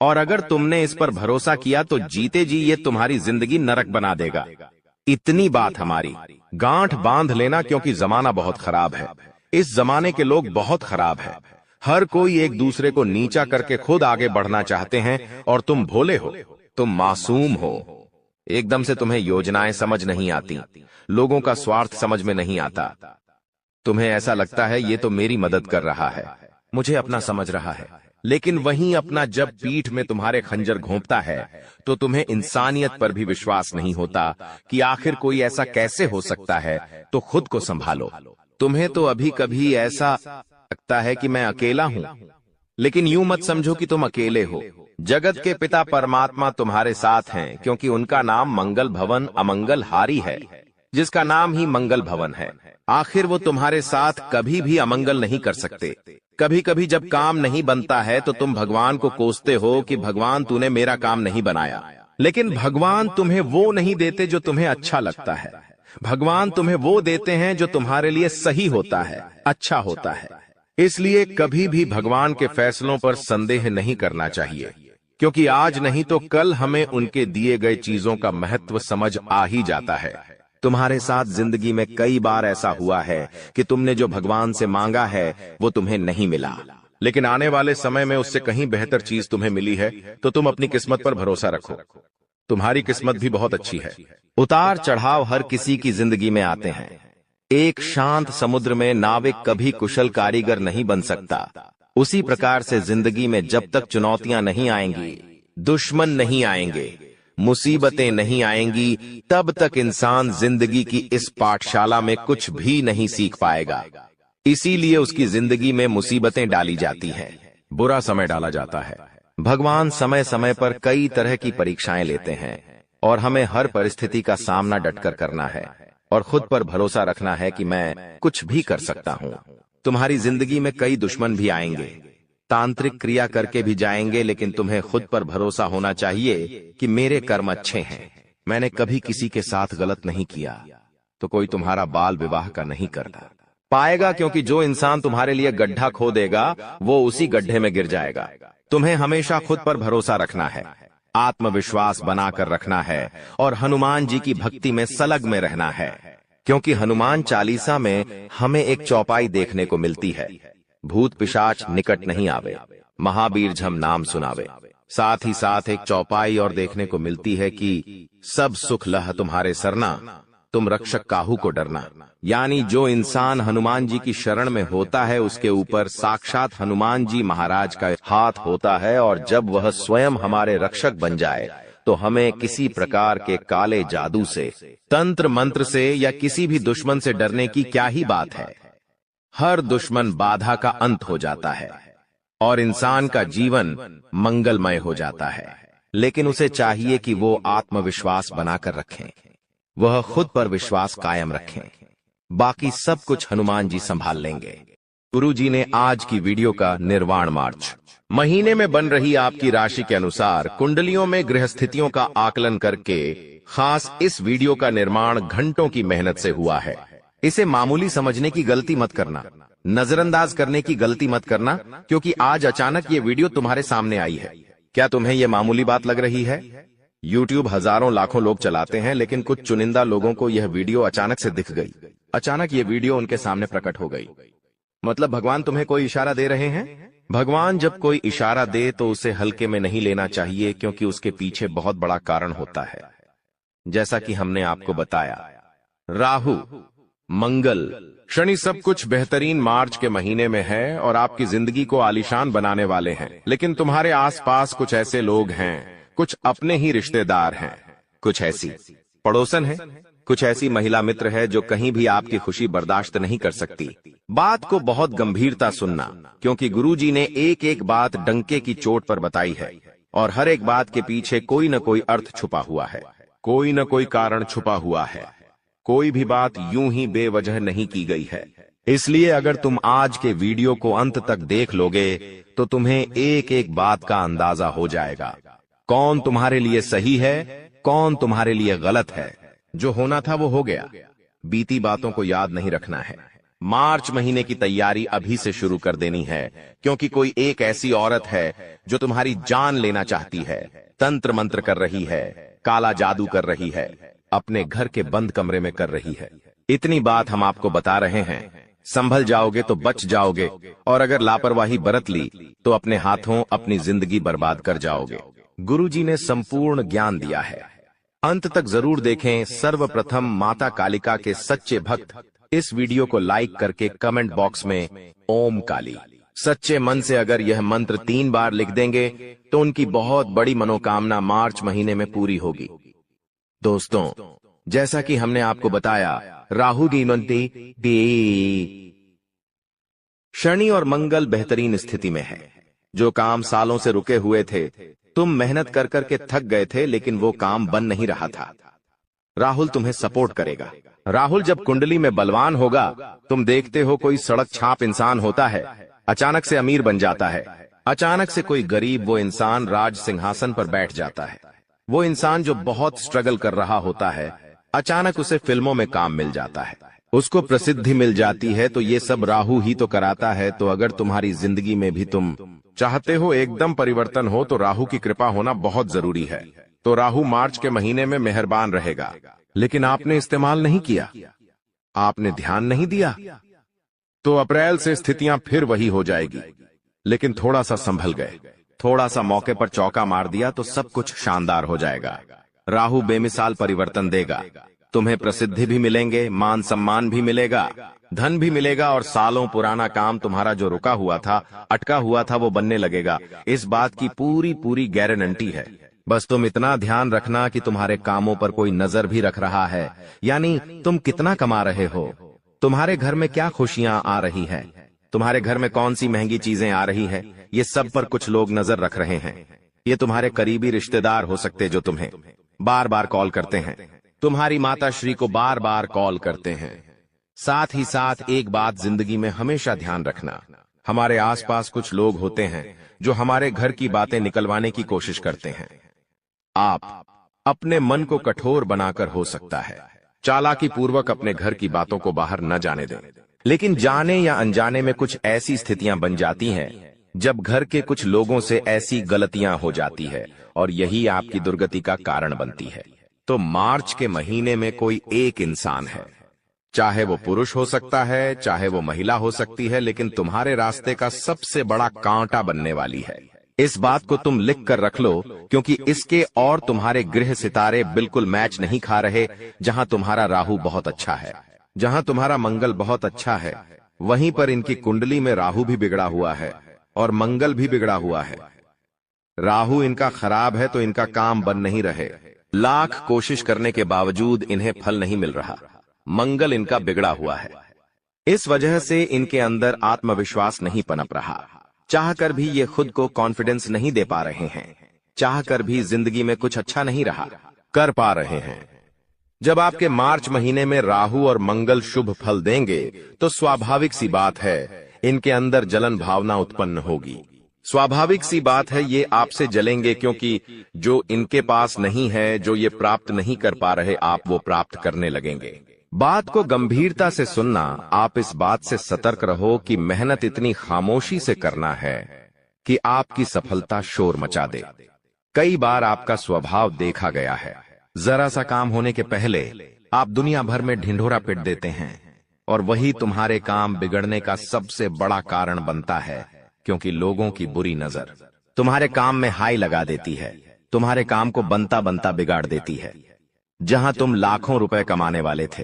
और अगर तुमने इस पर भरोसा किया तो जीते जी ये तुम्हारी जिंदगी नरक बना देगा। इतनी बात हमारी, गांठ बांध लेना, क्योंकि जमाना बहुत खराब है। इस जमाने के लोग बहुत खराब है। हर कोई एक दूसरे को नीचा करके खुद आगे बढ़ना चाहते हैं, और तुम भोले हो, तुम मासूम हो। एकदम से तुम्हें योजनाएं समझ नहीं आती, लोगों का स्वार्थ समझ में नहीं आता। तुम्हें ऐसा लगता है ये तो मेरी मदद कर रहा है, मुझे अपना समझ रहा है। लेकिन वहीं अपना जब पीठ में तुम्हारे खंजर घोंपता है तो तुम्हें इंसानियत पर भी विश्वास नहीं होता कि आखिर कोई ऐसा कैसे हो सकता है। तो खुद को संभालो। तुम्हें तो अभी कभी ऐसा लगता है कि मैं अकेला हूं, लेकिन यूं मत समझो कि तुम अकेले हो। जगत के पिता परमात्मा तुम्हारे साथ हैं, क्योंकि उनका नाम मंगल भवन अमंगल हारी है, जिसका नाम ही मंगल भवन है। आखिर वो तुम्हारे साथ कभी भी अमंगल नहीं कर सकते। कभी कभी जब काम नहीं बनता है तो तुम भगवान को कोसते हो कि भगवान तूने मेरा काम नहीं बनाया, लेकिन भगवान तुम्हें वो नहीं देते जो तुम्हें अच्छा लगता है। भगवान तुम्हें वो देते हैं जो तुम्हारे लिए सही होता है, अच्छा होता है। इसलिए कभी भी भगवान के फैसलों पर संदेह नहीं करना चाहिए, क्योंकि आज नहीं तो कल हमें उनके दिए गए चीजों का महत्व समझ आ ही जाता है। तुम्हारे साथ जिंदगी में कई बार ऐसा हुआ है कि तुमने जो भगवान से मांगा है वो तुम्हें नहीं मिला, लेकिन आने वाले समय में उससे कहीं बेहतर चीज तुम्हें मिली है। तो तुम अपनी किस्मत पर भरोसा रखो, तुम्हारी किस्मत भी बहुत अच्छी है। उतार चढ़ाव हर किसी की जिंदगी में आते हैं। एक शांत समुद्र में नाविक कभी कुशल कारीगर नहीं बन सकता। उसी प्रकार से जिंदगी में जब तक चुनौतियां नहीं आएंगी, दुश्मन नहीं आएंगे, मुसीबतें नहीं आएंगी, तब तक इंसान जिंदगी की इस पाठशाला में कुछ भी नहीं सीख पाएगा। इसीलिए उसकी जिंदगी में मुसीबतें डाली जाती हैं, बुरा समय डाला जाता है। भगवान समय समय पर कई तरह की परीक्षाएं लेते हैं, और हमें हर परिस्थिति का सामना डटकर करना है और खुद पर भरोसा रखना है कि मैं कुछ भी कर सकता हूं। तुम्हारी जिंदगी में कई दुश्मन भी आएंगे, तांत्रिक क्रिया करके भी जाएंगे, लेकिन तुम्हें खुद पर भरोसा होना चाहिए कि मेरे कर्म अच्छे हैं, मैंने कभी किसी के साथ गलत नहीं किया, तो कोई तुम्हारा बाल विवाह का नहीं करता पाएगा, क्योंकि जो इंसान तुम्हारे लिए गड्ढा खोदेगा वो उसी गड्ढे में गिर जाएगा। तुम्हें हमेशा खुद पर भरोसा रखना है, आत्मविश्वास बनाकर रखना है, और हनुमान जी की भक्ति में सलग में रहना है, क्योंकि हनुमान चालीसा में हमें एक चौपाई देखने को मिलती है, भूत पिशाच निकट नहीं आवे, महावीर झम नाम सुनावे। साथ ही साथ एक चौपाई और देखने को मिलती है कि सब सुख लह तुम्हारे सरना, तुम रक्षक काहू को डरना। यानी जो इंसान हनुमान जी की शरण में होता है उसके ऊपर साक्षात हनुमान जी महाराज का हाथ होता है, और जब वह स्वयं हमारे रक्षक बन जाए तो हमें किसी प्रकार के काले जादू से, तंत्र मंत्र से या किसी भी दुश्मन से डरने की क्या ही बात है। हर दुश्मन बाधा का अंत हो जाता है और इंसान का जीवन मंगलमय हो जाता है। लेकिन उसे चाहिए कि वो आत्मविश्वास बनाकर रखें, वह खुद पर विश्वास कायम रखें, बाकी सब कुछ हनुमान जी संभाल लेंगे। गुरु जी ने आज की वीडियो का निर्वाण मार्च महीने में बन रही आपकी राशि के अनुसार कुंडलियों में गृह स्थितियों का आकलन करके खास इस वीडियो का निर्माण घंटों की मेहनत से हुआ है। इसे मामूली समझने की गलती मत करना, नजरअंदाज करने की गलती मत करना, क्योंकि आज अचानक ये वीडियो तुम्हारे सामने आई है। क्या तुम्हें यह मामूली बात लग रही है? YouTube हजारों लाखों लोग चलाते हैं, लेकिन कुछ चुनिंदा लोगों को यह वीडियो अचानक से दिख गई, अचानक ये वीडियो उनके सामने प्रकट हो गई। मतलब भगवान तुम्हें कोई इशारा दे रहे हैं। भगवान जब कोई इशारा दे तो उसे हल्के में नहीं लेना चाहिए, क्योंकि उसके पीछे बहुत बड़ा कारण होता है। जैसा कि हमने आपको बताया, राहु, मंगल, शनि सब कुछ बेहतरीन मार्च के महीने में है और आपकी जिंदगी को आलीशान बनाने वाले हैं। लेकिन तुम्हारे आसपास कुछ ऐसे लोग हैं, कुछ अपने ही रिश्तेदार हैं, कुछ ऐसी पड़ोसन है, कुछ ऐसी महिला मित्र है जो कहीं भी आपकी खुशी बर्दाश्त नहीं कर सकती। बात को बहुत गंभीरता सुनना, क्योंकि गुरुजी ने एक एक बात डंके की चोट पर बताई है, और हर एक बात के पीछे कोई न कोई अर्थ छुपा हुआ है, कोई न कोई कारण छुपा हुआ है। कोई भी बात यूं ही बेवजह नहीं की गई है। इसलिए अगर तुम आज के वीडियो को अंत तक देख लोगे तो तुम्हें एक एक बात का अंदाजा हो जाएगा, कौन तुम्हारे लिए सही है, कौन तुम्हारे लिए गलत है। जो होना था वो हो गया, बीती बातों को याद नहीं रखना है। मार्च महीने की तैयारी अभी से शुरू कर देनी है, क्योंकि कोई एक ऐसी औरत है जो तुम्हारी जान लेना चाहती है, तंत्र मंत्र कर रही है, काला जादू कर रही है, अपने घर के बंद कमरे में कर रही है। इतनी बात हम आपको बता रहे हैं। संभल जाओगे तो बच जाओगे, और अगर लापरवाही बरत ली तो अपने हाथों अपनी जिंदगी बर्बाद कर जाओगे। गुरुजी ने संपूर्ण ज्ञान दिया है, अंत तक जरूर देखें। सर्वप्रथम माता कालिका के सच्चे भक्त इस वीडियो को लाइक करके कमेंट बॉक्स में ओम काली सच्चे मन से अगर यह मंत्र 3 बार लिख देंगे तो उनकी बहुत बड़ी मनोकामना मार्च महीने में पूरी होगी। दोस्तों, जैसा कि हमने आपको बताया, राहु की शनि और मंगल बेहतरीन स्थिति में है। जो काम सालों से रुके हुए थे, तुम मेहनत कर करके थक गए थे, लेकिन वो काम बन नहीं रहा था। राहुल तुम्हें सपोर्ट करेगा। राहुल जब कुंडली में बलवान होगा, तुम देखते हो कोई सड़क छाप इंसान होता है, अचानक से अमीर बन जाता है, अचानक से कोई गरीब वो इंसान राज सिंहासन पर बैठ जाता है। वो इंसान जो बहुत स्ट्रगल कर रहा होता है, अचानक उसे फिल्मों में काम मिल जाता है, उसको प्रसिद्धि मिल जाती है। तो ये सब राहु ही तो कराता है। तो अगर तुम्हारी जिंदगी में भी तुम चाहते हो एकदम परिवर्तन हो, तो राहु की कृपा होना बहुत जरूरी है। तो राहु मार्च के महीने में मेहरबान रहेगा, लेकिन आपने इस्तेमाल नहीं किया, आपने ध्यान नहीं दिया, तो अप्रैल से स्थितियां फिर वही हो जाएगी। लेकिन थोड़ा सा संभल गए, थोड़ा सा मौके पर चौका मार दिया तो सब कुछ शानदार हो जाएगा। राहु बेमिसाल परिवर्तन देगा। तुम्हें प्रसिद्धि भी मिलेंगे, मान सम्मान भी मिलेगा, धन भी मिलेगा, और सालों पुराना काम तुम्हारा जो रुका हुआ था, अटका हुआ था, वो बनने लगेगा। इस बात की पूरी पूरी गारंटी है। बस तुम इतना ध्यान रखना कि तुम्हारे कामों पर कोई नजर भी रख रहा है, यानी तुम कितना कमा रहे हो, तुम्हारे घर में क्या खुशियां आ रही है, तुम्हारे घर में कौन सी महंगी चीजें आ रही है, ये सब पर कुछ लोग नजर रख रहे हैं। ये तुम्हारे करीबी रिश्तेदार हो सकते जो तुम्हें बार बार कॉल करते हैं, तुम्हारी माता श्री को बार बार कॉल करते हैं। साथ ही साथ एक बात जिंदगी में हमेशा ध्यान रखना, हमारे आसपास कुछ लोग होते हैं जो हमारे घर की बातें निकलवाने की कोशिश करते हैं। आप अपने मन को कठोर बनाकर हो सकता है चालाकी पूर्वक अपने घर की बातों को बाहर न जाने दें, लेकिन जाने या अनजाने में कुछ ऐसी स्थितियां बन जाती हैं जब घर के कुछ लोगों से ऐसी गलतियां हो जाती है, और यही आपकी दुर्गति का कारण बनती है। तो मार्च के महीने में कोई एक इंसान है, चाहे वो पुरुष हो सकता है, चाहे वो महिला हो सकती है, लेकिन तुम्हारे रास्ते का सबसे बड़ा कांटा बनने वाली है। इस बात को तुम लिख कर रख लो, क्योंकि इसके और तुम्हारे गृह सितारे बिल्कुल मैच नहीं खा रहे। जहां तुम्हारा राहु बहुत अच्छा है, जहां तुम्हारा मंगल बहुत अच्छा है, वहीं पर इनकी कुंडली में राहु भी बिगड़ा हुआ है और मंगल भी बिगड़ा हुआ है। राहु इनका खराब है तो इनका काम बन नहीं रहे, लाख कोशिश करने के बावजूद इन्हें फल नहीं मिल रहा। मंगल इनका बिगड़ा हुआ है, इस वजह से इनके अंदर आत्मविश्वास नहीं पनप रहा। चाहकर भी ये खुद को कॉन्फिडेंस नहीं दे पा रहे हैं, चाहकर भी जिंदगी में कुछ अच्छा नहीं रहा कर पा रहे हैं। जब आपके मार्च महीने में राहु और मंगल शुभ फल देंगे, तो स्वाभाविक सी बात है इनके अंदर जलन भावना उत्पन्न होगी। स्वाभाविक सी बात है ये आपसे जलेंगे, क्योंकि जो इनके पास नहीं है, जो ये प्राप्त नहीं कर पा रहे, आप वो प्राप्त करने लगेंगे। बात को गंभीरता से सुनना, आप इस बात से सतर्क रहो कि मेहनत इतनी खामोशी से करना है कि आपकी सफलता शोर मचा दे। कई बार आपका स्वभाव देखा गया है, जरा सा काम होने के पहले आप दुनिया भर में ढिंढोरा पिट देते हैं, और वही तुम्हारे काम बिगड़ने का सबसे बड़ा कारण बनता है, क्योंकि लोगों की बुरी नजर तुम्हारे काम में हाई लगा देती है, तुम्हारे काम को बनता बनता बिगाड़ देती है। जहां तुम लाखों रुपए कमाने वाले थे,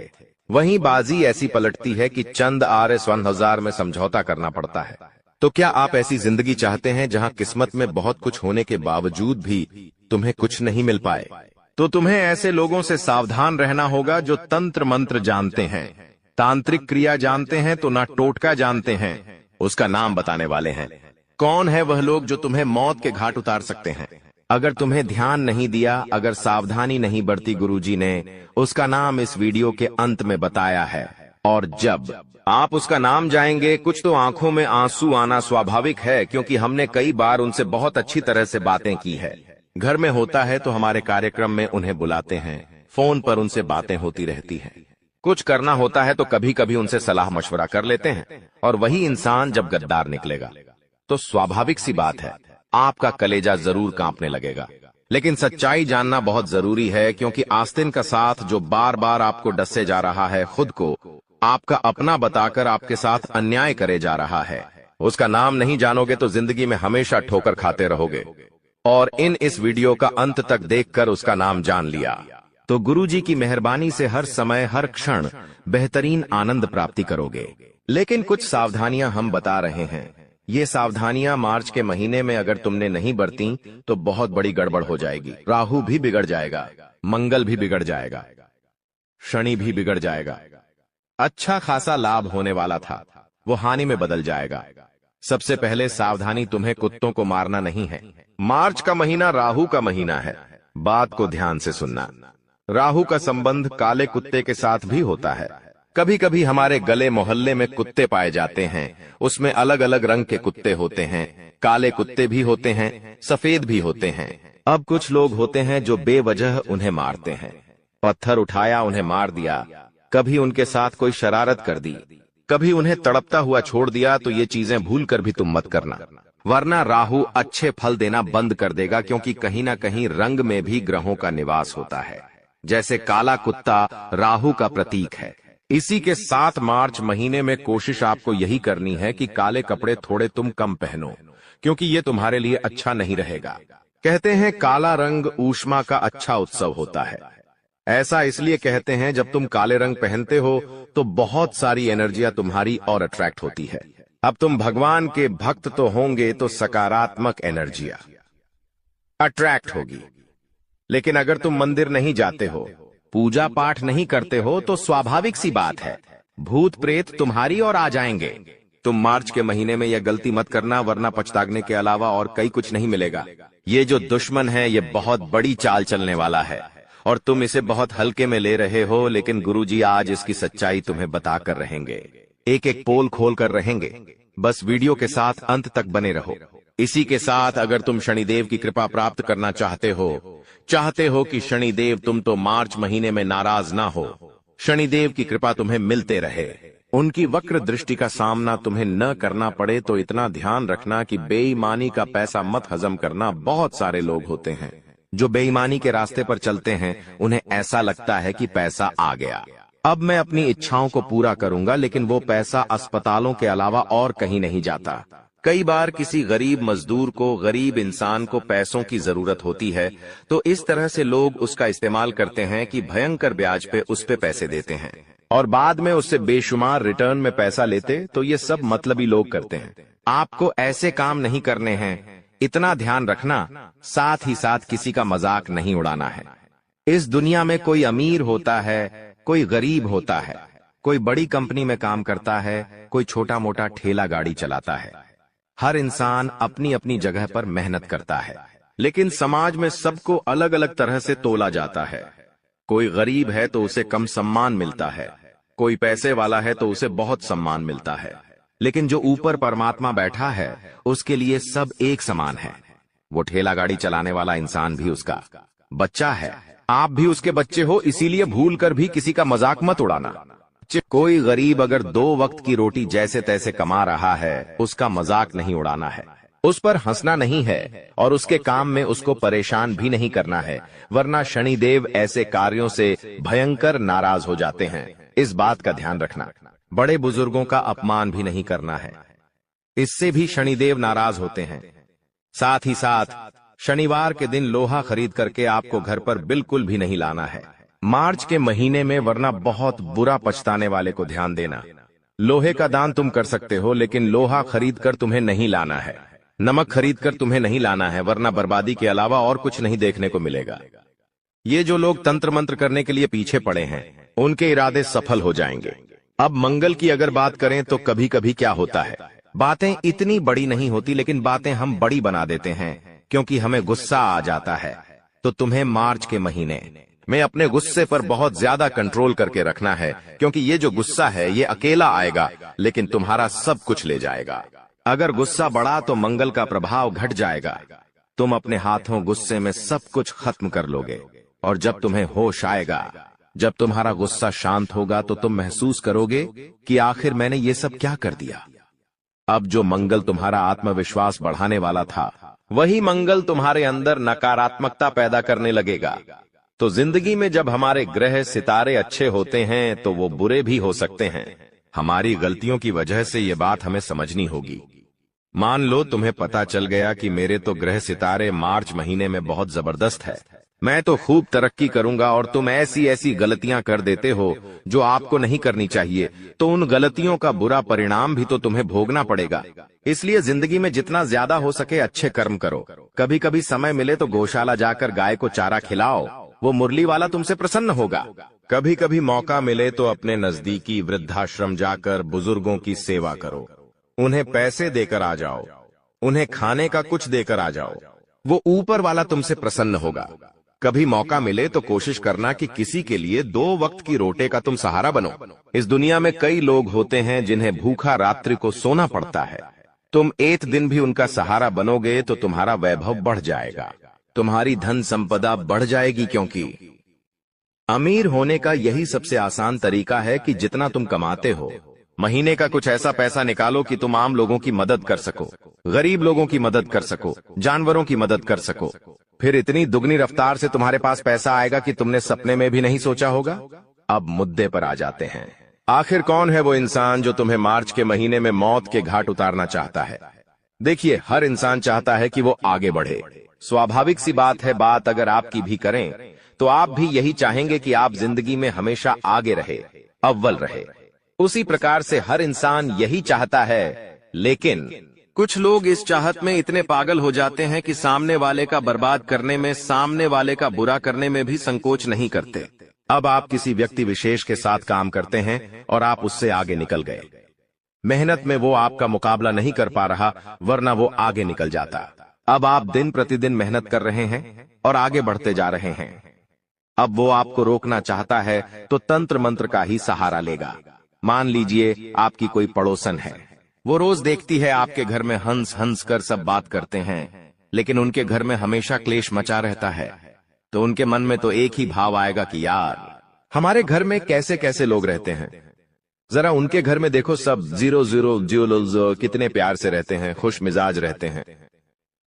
वहीं बाजी ऐसी पलटती है कि चंद आरे स्वर्ण हजार में समझौता करना पड़ता है। तो क्या आप ऐसी जिंदगी चाहते हैं जहां किस्मत में बहुत कुछ होने के बावजूद भी तुम्हें कुछ नहीं मिल पाए? तो तुम्हें ऐसे लोगों से सावधान रहना होगा जो तंत्र मंत्र जानते हैं, तांत्रिक क्रिया जानते हैं, तो ना टोटका जानते हैं, उसका नाम बताने वाले हैं। कौन है वह लोग जो तुम्हें मौत के घाट उतार सकते हैं? अगर तुम्हें ध्यान नहीं दिया, अगर सावधानी नहीं बरती गुरुजी ने, उसका नाम इस वीडियो के अंत में बताया है। और जब आप उसका नाम जाएंगे, कुछ तो आंखों में आंसू आना स्वाभाविक है, क्योंकि हमने कई बार उनसे बहुत अच्छी तरह से बातें की है। घर में होता है तो हमारे कार्यक्रम में उन्हें बुलाते हैं, फोन पर उनसे बातें होती रहती हैं। कुछ करना होता है तो कभी कभी उनसे सलाह मशवरा कर लेते हैं, और वही इंसान जब गद्दार निकलेगा तो स्वाभाविक सी बात है आपका कलेजा जरूर कांपने लगेगा। लेकिन सच्चाई जानना बहुत जरूरी है, क्योंकि आस्तीन का साथ जो बार बार आपको डसे जा रहा है, खुद को आपका अपना बताकर आपके साथ अन्याय करे जा रहा है, उसका नाम नहीं जानोगे तो जिंदगी में हमेशा ठोकर खाते रहोगे। और इस वीडियो का अंत तक देखकर उसका नाम जान लिया तो गुरुजी की मेहरबानी से हर समय हर क्षण बेहतरीन आनंद प्राप्ति करोगे। लेकिन कुछ सावधानियां हम बता रहे हैं। ये सावधानियां मार्च के महीने में अगर तुमने नहीं बरती तो बहुत बड़ी गड़बड़ हो जाएगी। राहु भी बिगड़ जाएगा, मंगल भी बिगड़ जाएगा, शनि भी बिगड़ जाएगा। अच्छा खासा लाभ होने वाला था वो हानि में बदल जाएगा। सबसे पहले सावधानी, तुम्हें कुत्तों को मारना नहीं है। मार्च का महीना राहु का महीना है। बात को ध्यान से सुनना। राहु का संबंध काले कुत्ते के साथ भी होता है। कभी कभी हमारे गले मोहल्ले में कुत्ते पाए जाते हैं, उसमें अलग अलग रंग के कुत्ते होते हैं। काले कुत्ते भी होते हैं, सफेद भी होते हैं। अब कुछ लोग होते हैं जो बेवजह उन्हें मारते हैं। पत्थर उठाया, उन्हें मार दिया। कभी उनके साथ कोई शरारत कर दी, कभी उन्हें तड़पता हुआ छोड़ दिया। तो ये चीजें भूल कर भी तुम मत करना, वरना राहु अच्छे फल देना बंद कर देगा। क्योंकि कहीं ना कहीं रंग में भी ग्रहों का निवास होता है। जैसे काला कुत्ता राहु का प्रतीक है। इसी के साथ मार्च महीने में कोशिश आपको यही करनी है कि काले कपड़े थोड़े तुम कम पहनो, क्योंकि ये तुम्हारे लिए अच्छा नहीं रहेगा। कहते हैं काला रंग ऊष्मा का अच्छा उत्सव होता है। ऐसा इसलिए कहते हैं, जब तुम काले रंग पहनते हो तो बहुत सारी एनर्जियां तुम्हारी और अट्रैक्ट होती है। अब तुम भगवान के भक्त तो होंगे तो सकारात्मक एनर्जियां अट्रैक्ट होगी। लेकिन अगर तुम मंदिर नहीं जाते हो, पूजा पाठ नहीं करते हो, तो स्वाभाविक सी बात है भूत प्रेत तुम्हारी ओर आ जाएंगे। तुम मार्च के महीने में यह गलती मत करना, वरना पछताने के अलावा और कई कुछ नहीं मिलेगा। ये जो दुश्मन है ये बहुत बड़ी चाल चलने वाला है और तुम इसे बहुत हल्के में ले रहे हो। लेकिन गुरुजी आज इसकी सच्चाई तुम्हें बता कर रहेंगे, एक एक पोल खोल कर रहेंगे। बस वीडियो के साथ अंत तक बने रहो। इसी के साथ अगर तुम शनिदेव की कृपा प्राप्त करना चाहते हो कि शनिदेव तुम तो मार्च महीने में नाराज ना हो, शनिदेव की कृपा तुम्हें मिलते रहे, उनकी वक्र दृष्टि का सामना तुम्हें न करना पड़े, तो इतना ध्यान रखना कि बेईमानी का पैसा मत हजम करना। बहुत सारे लोग होते हैं जो बेईमानी के रास्ते पर चलते हैं, उन्हें ऐसा लगता है कि पैसा आ गया, अब मैं अपनी इच्छाओं को पूरा करूंगा। लेकिन वो पैसा अस्पतालों के अलावा और कहीं नहीं जाता। कई बार किसी गरीब मजदूर को, गरीब इंसान को पैसों की जरूरत होती है, तो इस तरह से लोग उसका इस्तेमाल करते हैं कि भयंकर ब्याज पे उस पे पैसे देते हैं और बाद में उससे बेशुमार रिटर्न में पैसा लेते। तो ये सब मतलबी लोग करते हैं। आपको ऐसे काम नहीं करने हैं, इतना ध्यान रखना। साथ ही साथ किसी का मजाक नहीं उड़ाना है। इस दुनिया में कोई अमीर होता है, कोई गरीब होता है, कोई बड़ी कंपनी में काम करता है, कोई छोटा मोटा ठेला गाड़ी चलाता है। हर इंसान अपनी अपनी जगह पर मेहनत करता है, लेकिन समाज में सबको अलग अलग तरह से तोला जाता है। कोई गरीब है तो उसे कम सम्मान मिलता है, कोई पैसे वाला है तो उसे बहुत सम्मान मिलता है। लेकिन जो ऊपर परमात्मा बैठा है उसके लिए सब एक समान है। वो ठेला गाड़ी चलाने वाला इंसान भी उसका बच्चा है, आप भी उसके बच्चे हो। इसीलिए भूल कर भी किसी का मजाक मत उड़ाना। कोई गरीब अगर 2 वक्त की रोटी जैसे तैसे कमा रहा है, उसका मजाक नहीं उड़ाना है, उस पर हंसना नहीं है और उसके काम में उसको परेशान भी नहीं करना है, वरना शनिदेव ऐसे कार्यों से भयंकर नाराज हो जाते हैं। इस बात का ध्यान रखना। बड़े बुजुर्गों का अपमान भी नहीं करना है, इससे भी शनिदेव नाराज होते हैं। साथ ही साथ शनिवार के दिन लोहा खरीद करके आपको घर पर बिल्कुल भी नहीं लाना है मार्च के महीने में, वरना बहुत बुरा पछताने वाले को ध्यान देना। लोहे का दान तुम कर सकते हो, लेकिन लोहा खरीद कर तुम्हें नहीं लाना है। नमक खरीद कर तुम्हें नहीं लाना है, वरना बर्बादी के अलावा और कुछ नहीं देखने को मिलेगा। ये जो लोग तंत्र मंत्र करने के लिए पीछे पड़े हैं, उनके इरादे सफल हो जाएंगे। अब मंगल की अगर बात करें तो कभी कभी क्या होता है, बातें इतनी बड़ी नहीं होती, लेकिन बातें हम बड़ी बना देते हैं क्योंकि हमें गुस्सा आ जाता है। तो तुम्हें मार्च के महीने में अपने गुस्से पर बहुत ज्यादा कंट्रोल करके रखना है, क्योंकि ये जो गुस्सा है ये अकेला आएगा लेकिन तुम्हारा सब कुछ ले जाएगा। अगर गुस्सा बढ़ा तो मंगल का प्रभाव घट जाएगा। तुम अपने हाथों गुस्से में सब कुछ खत्म कर लोगे और जब तुम्हें होश आएगा जब तुम्हारा गुस्सा शांत होगा तो तुम महसूस करोगे कि आखिर मैंने ये सब क्या कर दिया। अब जो मंगल तुम्हारा आत्मविश्वास बढ़ाने वाला था, वही मंगल तुम्हारे अंदर नकारात्मकता पैदा करने लगेगा। तो जिंदगी में जब हमारे ग्रह सितारे अच्छे होते हैं तो वो बुरे भी हो सकते हैं। हमारी गलतियों की वजह से ये बात हमें समझनी होगी। मान लो तुम्हें पता चल गया कि मेरे तो ग्रह सितारे मार्च महीने में बहुत जबरदस्त है, मैं तो खूब तरक्की करूंगा, और तुम ऐसी ऐसी गलतियां कर देते हो जो आपको नहीं करनी चाहिए, तो उन गलतियों का बुरा परिणाम भी तो तुम्हें भोगना पड़ेगा। इसलिए जिंदगी में जितना ज्यादा हो सके अच्छे कर्म करो। कभी कभी समय मिले तो गौशाला जाकर गाय को चारा खिलाओ, वो मुरली वाला तुमसे प्रसन्न होगा। कभी कभी मौका मिले तो अपने नजदीकी वृद्धाश्रम जाकर बुजुर्गों की सेवा करो, उन्हें पैसे देकर आ जाओ, उन्हें खाने का कुछ देकर आ जाओ, वो ऊपर वाला तुमसे प्रसन्न होगा। कभी मौका मिले तो कोशिश करना कि किसी के लिए 2 वक्त की रोटी का तुम सहारा बनो। इस दुनिया में कई लोग होते हैं जिन्हें भूखा रात्रि को सोना पड़ता है। तुम एक दिन भी उनका सहारा बनोगे तो तुम्हारा वैभव बढ़ जाएगा, तुम्हारी धन संपदा बढ़ जाएगी, क्योंकि अमीर होने का यही सबसे आसान तरीका है कि जितना तुम कमाते हो, महीने का कुछ ऐसा पैसा निकालो कि तुम आम लोगों की मदद कर सको, गरीब लोगों की मदद कर सको, जानवरों की मदद कर सको। फिर इतनी दुगनी रफ्तार से तुम्हारे पास पैसा आएगा कि तुमने सपने में भी नहीं सोचा होगा। अब मुद्दे पर आ जाते हैं। आखिर कौन है वो इंसान जो तुम्हें मार्च के महीने में मौत के घाट उतारना चाहता है? देखिए, हर इंसान चाहता है कि वो आगे बढ़े। स्वाभाविक सी बात है, बात अगर आपकी भी करें तो आप भी यही चाहेंगे कि आप जिंदगी में हमेशा आगे रहे, अव्वल रहे। उसी प्रकार से हर इंसान यही चाहता है, लेकिन कुछ लोग इस चाहत में इतने पागल हो जाते हैं कि सामने वाले का बर्बाद करने में, सामने वाले का बुरा करने में भी संकोच नहीं करते। अब आप किसी व्यक्ति विशेष के साथ काम करते हैं और आप उससे आगे निकल गए। मेहनत में वो आपका मुकाबला नहीं कर पा रहा, वरना वो आगे निकल जाता। अब आप दिन प्रतिदिन मेहनत कर रहे हैं और आगे बढ़ते जा रहे हैं। अब वो आपको रोकना चाहता है तो तंत्र मंत्र का ही सहारा लेगा। मान लीजिए आपकी कोई पड़ोसन है, वो रोज देखती है आपके घर में हंस हंस कर सब बात करते हैं, लेकिन उनके घर में हमेशा क्लेश मचा रहता है। तो उनके मन में तो एक ही भाव आएगा कि यार, हमारे घर में कैसे कैसे लोग रहते हैं, जरा उनके घर में देखो, सब 0 कितने प्यार से रहते हैं, खुश मिजाज रहते हैं।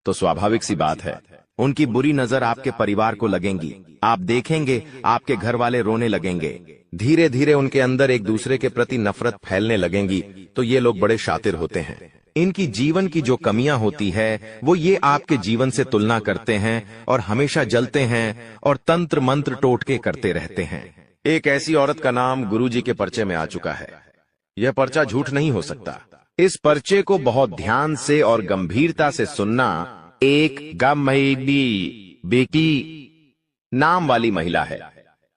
तो स्वाभाविक सी बात है, उनकी बुरी नजर आपके परिवार को लगेंगी। आप देखेंगे आपके घर वाले रोने लगेंगे, धीरे धीरे उनके अंदर एक दूसरे के प्रति नफरत फैलने लगेंगी। तो ये लोग बड़े शातिर होते हैं। इनकी जीवन की जो कमियां होती है वो ये आपके जीवन से तुलना करते हैं और हमेशा जलते हैं और तंत्र मंत्र टोटके करते रहते हैं। एक ऐसी औरत का नाम गुरुजी के पर्चे में आ चुका है। यह पर्चा झूठ नहीं हो सकता। इस पर्चे को बहुत ध्यान से और गंभीरता से सुनना। एक गम्भीरी बेटी नाम वाली महिला है।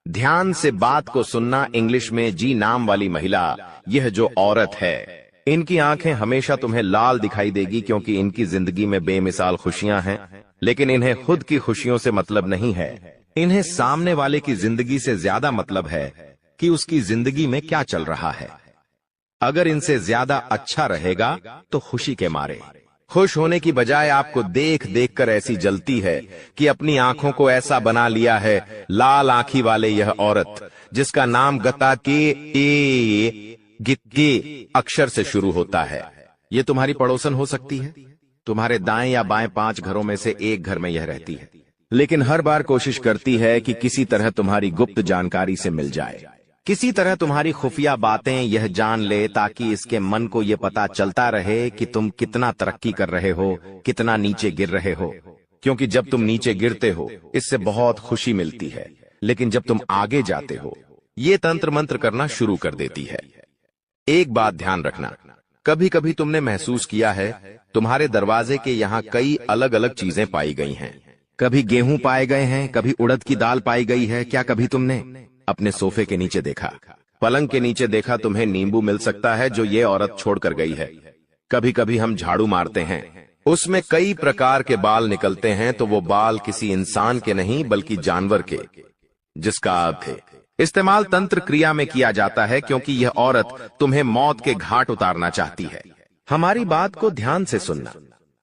ध्यान से बात को सुनना। इंग्लिश में जी नाम वाली महिला, यह जो औरत है, इनकी आंखें हमेशा तुम्हें लाल दिखाई देगी, क्योंकि इनकी जिंदगी में बेमिसाल खुशियां हैं, लेकिन इन्हें खुद की खुशियों से मतलब नहीं है। इन्हें सामने वाले की जिंदगी से ज्यादा मतलब है कि उसकी जिंदगी में क्या चल रहा है। अगर इनसे ज्यादा अच्छा रहेगा तो खुशी के मारे। खुश होने की बजाय आपको देख देख कर ऐसी जलती है कि अपनी आंखों को ऐसा बना लिया है। लाल आंखी वाले यह औरत, जिसका नाम गता के गित्ते अक्षर से शुरू होता है, ये तुम्हारी पड़ोसन हो सकती है। तुम्हारे दाएं या बाएं 5 घरों में से एक घर में यह रहती है, लेकिन हर बार कोशिश करती है कि किसी तरह तुम्हारी गुप्त जानकारी से मिल जाए, किसी तरह तुम्हारी खुफिया बातें यह जान ले, ताकि इसके मन को यह पता चलता रहे कि तुम कितना तरक्की कर रहे हो, कितना नीचे गिर रहे हो। क्योंकि जब तुम नीचे गिरते हो इससे बहुत खुशी मिलती है, लेकिन जब तुम आगे जाते हो ये तंत्र मंत्र करना शुरू कर देती है। एक बात ध्यान रखना, कभी कभी तुमने महसूस किया है तुम्हारे दरवाजे के यहाँ कई अलग अलग चीजें पाई गई हैं। कभी गेहूं पाए गए हैं, कभी उड़द की दाल पाई गई है। क्या कभी तुमने अपने सोफे के नीचे देखा, पलंग के नीचे देखा तुम्हें नींबू मिल सकता है जो ये औरत छोड़कर गई है। कभी कभी हम झाड़ू मारते हैं, उसमें कई प्रकार के बाल निकलते हैं, तो वो बाल किसी इंसान के नहीं बल्कि जानवर के, जिसका अर्थ है इस्तेमाल तंत्र क्रिया में किया जाता है, क्योंकि यह औरत तुम्हें मौत के घाट उतारना चाहती है। हमारी बात को ध्यान से सुनना।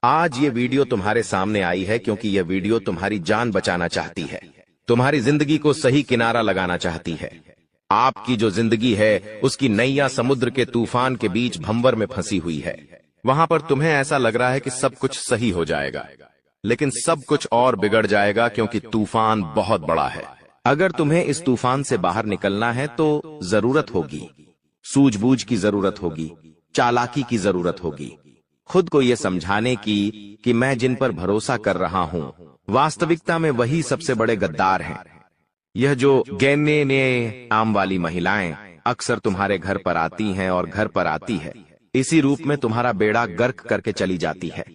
आज ये वीडियो तुम्हारे सामने आई है क्योंकि यह वीडियो तुम्हारी जान बचाना चाहती है। तुम्हारी जिंदगी को सही किनारा लगाना चाहती है। आपकी जो जिंदगी है उसकी नैया समुद्र के तूफान के बीच भंवर में फंसी हुई है। वहां पर तुम्हें ऐसा लग रहा है कि सब कुछ सही हो जाएगा, लेकिन सब कुछ और बिगड़ जाएगा, क्योंकि तूफान बहुत बड़ा है। अगर तुम्हें इस तूफान से बाहर निकलना है तो जरूरत होगी, सूझबूझ की जरूरत होगी, चालाकी की जरूरत होगी, खुद को यह समझाने की कि मैं जिन पर भरोसा कर रहा हूं वास्तविकता में वही सबसे बड़े गद्दार हैं। यह जो गैने ने आम वाली महिलाएं अक्सर तुम्हारे घर पर आती हैं और घर पर आती है इसी रूप में तुम्हारा बेड़ा गर्क करके चली जाती है।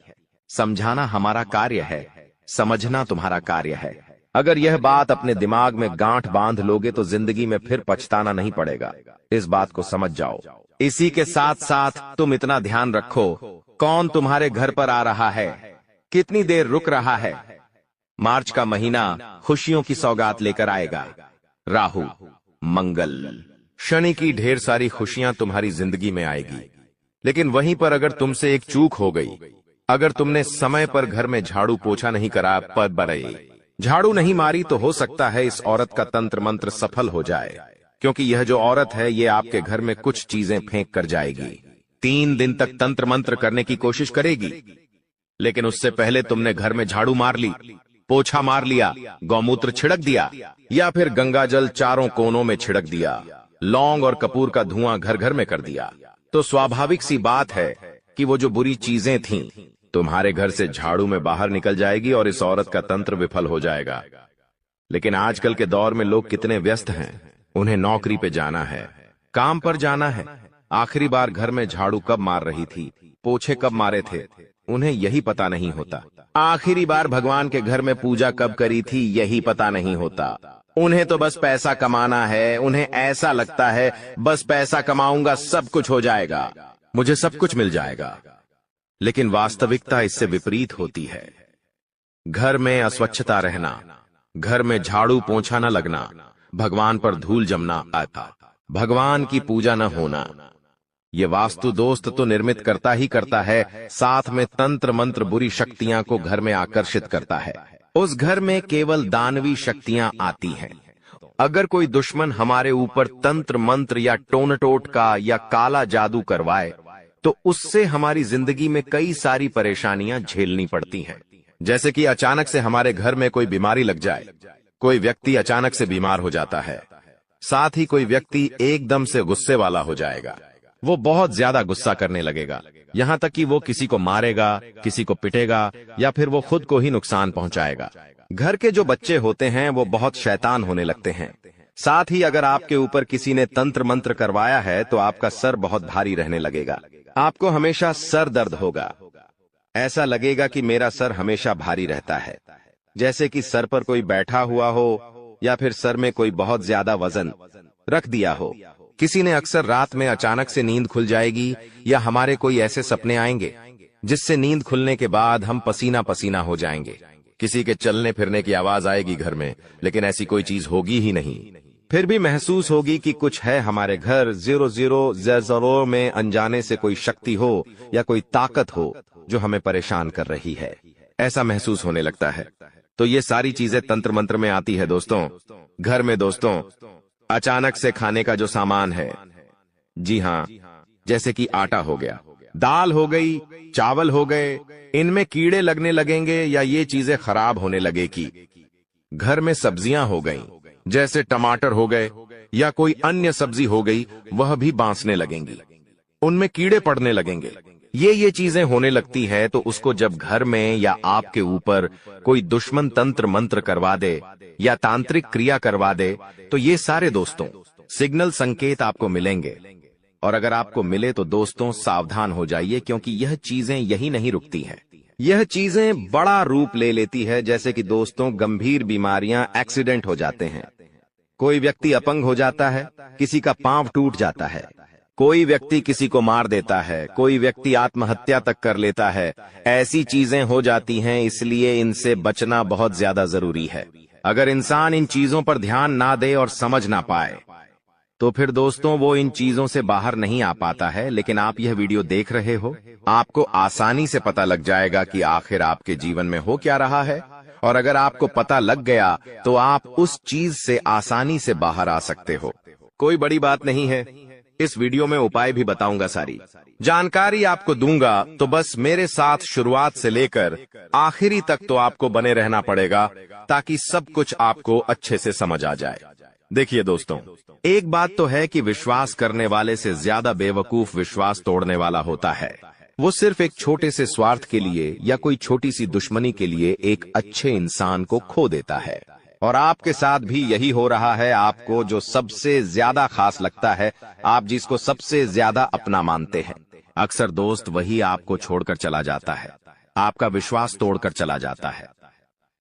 समझाना हमारा कार्य है, समझना तुम्हारा कार्य है। अगर यह बात अपने दिमाग में गांठ बांध लोगे तो जिंदगी में फिर पछताना नहीं पड़ेगा। इस बात को समझ जाओ। इसी के साथ साथ तुम इतना ध्यान रखो, कौन तुम्हारे घर पर आ रहा है, कितनी देर रुक रहा है। मार्च का महीना खुशियों की सौगात लेकर आएगा। राहु, मंगल, शनि की ढेर सारी खुशियां तुम्हारी जिंदगी में आएगी। लेकिन वहीं पर अगर तुमसे एक चूक हो गई, अगर तुमने समय पर घर में झाड़ू पोछा नहीं करा, पर बरई झाड़ू नहीं मारी, तो हो सकता है इस औरत का तंत्र मंत्र सफल हो जाए, क्योंकि यह जो औरत है ये आपके घर में कुछ चीजें फेंक कर जाएगी। 3 दिन तक तंत्र मंत्र करने की कोशिश करेगी, लेकिन उससे पहले तुमने घर में झाड़ू मार ली, पोछा मार लिया, गौमूत्र छिड़क दिया, या फिर गंगा जल चारों कोनों में छिड़क दिया, लौंग और कपूर का धुआं घर घर में कर दिया, तो स्वाभाविक सी बात है कि वो जो बुरी चीजें थीं तुम्हारे घर से झाड़ू में बाहर निकल जाएगी और इस औरत का तंत्र विफल हो जाएगा। लेकिन आजकल के दौर में लोग कितने व्यस्त हैं, उन्हें नौकरी पे जाना है, काम पर जाना है। आखिरी बार घर में झाड़ू कब मार रही थी, पोछे कब मारे थे, उन्हें यही पता नहीं होता। आखिरी बार भगवान के घर में पूजा कब करी थी, यही पता नहीं होता। उन्हें तो बस पैसा कमाना है। उन्हें ऐसा लगता है बस पैसा कमाऊंगा सब कुछ हो जाएगा, मुझे सब कुछ मिल जाएगा। लेकिन वास्तविकता इससे विपरीत होती है। घर में अस्वच्छता रहना, घर में झाड़ू पोंछा न लगना, भगवान पर धूल जमना, भगवान की पूजा न होना, ये वास्तु दोस्त तो निर्मित करता ही करता है, साथ में तंत्र मंत्र बुरी शक्तियां को घर में आकर्षित करता है। उस घर में केवल दानवी शक्तियां आती हैं। अगर कोई दुश्मन हमारे ऊपर तंत्र मंत्र या टोनटोट का या काला जादू करवाए तो उससे हमारी जिंदगी में कई सारी परेशानियां झेलनी पड़ती हैं। जैसे कि अचानक से हमारे घर में कोई बीमारी लग जाए, कोई व्यक्ति अचानक से बीमार हो जाता है, साथ ही कोई व्यक्ति एकदम से गुस्से वाला हो जाएगा, वो बहुत ज्यादा गुस्सा करने लगेगा, यहां तक कि वो किसी को मारेगा, किसी को पिटेगा, या फिर वो खुद को ही नुकसान पहुंचाएगा। घर के जो बच्चे होते हैं वो बहुत शैतान होने लगते हैं। साथ ही अगर आपके ऊपर किसी ने तंत्र मंत्र करवाया है तो आपका सर बहुत भारी रहने लगेगा, आपको हमेशा सर दर्द होगा, ऐसा लगेगा कि मेरा सर हमेशा भारी रहता है, जैसे कि सर पर कोई बैठा हुआ हो या फिर सर में कोई बहुत ज्यादा वजन रख दिया हो। किसी ने अक्सर रात में अचानक से नींद खुल जाएगी, या हमारे कोई ऐसे सपने आएंगे जिससे नींद खुलने के बाद हम पसीना पसीना हो जाएंगे। किसी के चलने फिरने की आवाज आएगी घर में, लेकिन ऐसी कोई चीज होगी ही नहीं। फिर भी महसूस होगी कि कुछ है हमारे घर। 0000 में अनजाने से कोई शक्ति हो या कोई ताकत हो जो हमें परेशान कर रही है, ऐसा महसूस होने लगता है। तो ये सारी चीजें तंत्र मंत्र में आती है दोस्तों। घर में दोस्तों अचानक से खाने का जो सामान है, जी हाँ, जैसे कि आटा हो गया, दाल हो गई, चावल हो गए, इनमें कीड़े लगने लगेंगे या ये चीजें खराब होने लगेगी। घर में सब्जियां हो गई, जैसे टमाटर हो गए या कोई अन्य सब्जी हो गई, वह भी बांसने लगेंगी, उनमें कीड़े पड़ने लगेंगे। ये चीजें होने लगती है तो उसको जब घर में या आपके ऊपर कोई दुश्मन तंत्र मंत्र करवा दे या तांत्रिक क्रिया करवा दे तो ये सारे दोस्तों सिग्नल संकेत आपको मिलेंगे। और अगर आपको मिले तो दोस्तों सावधान हो जाइए, क्योंकि यह चीजें यही नहीं रुकती हैं, यह चीजें बड़ा रूप ले लेती है। जैसे कि दोस्तों गंभीर बीमारियां, एक्सीडेंट हो जाते हैं, कोई व्यक्ति अपंग हो जाता है, किसी का पांव टूट जाता है, कोई व्यक्ति किसी को मार देता है, कोई व्यक्ति आत्महत्या तक कर लेता है। ऐसी चीजें हो जाती हैं, इसलिए इनसे बचना बहुत ज्यादा जरूरी है। अगर इंसान इन चीजों पर ध्यान ना दे और समझ ना पाए तो फिर दोस्तों वो इन चीजों से बाहर नहीं आ पाता है। लेकिन आप यह वीडियो देख रहे हो, आपको आसानी से पता लग जाएगा कि आखिर आपके जीवन में हो क्या रहा है और अगर आपको पता लग गया तो आप उस चीज से आसानी से बाहर आ सकते हो। कोई बड़ी बात नहीं है, इस वीडियो में उपाय भी बताऊंगा, सारी जानकारी आपको दूंगा, तो बस मेरे साथ शुरुआत से लेकर आखिरी तक तो आपको बने रहना पड़ेगा ताकि सब कुछ आपको अच्छे से समझ आ जाए। देखिए दोस्तों, एक बात तो है कि विश्वास करने वाले से ज्यादा बेवकूफ विश्वास तोड़ने वाला होता है। वो सिर्फ एक छोटे से स्वार्थ के लिए या कोई छोटी सी दुश्मनी के लिए एक अच्छे इंसान को खो देता है। और आपके साथ भी यही हो रहा है। आपको जो सबसे ज्यादा खास लगता है, आप जिसको सबसे ज्यादा अपना मानते हैं, अक्सर दोस्त वही आपको छोड़कर चला जाता है, आपका विश्वास तोड़कर चला जाता है।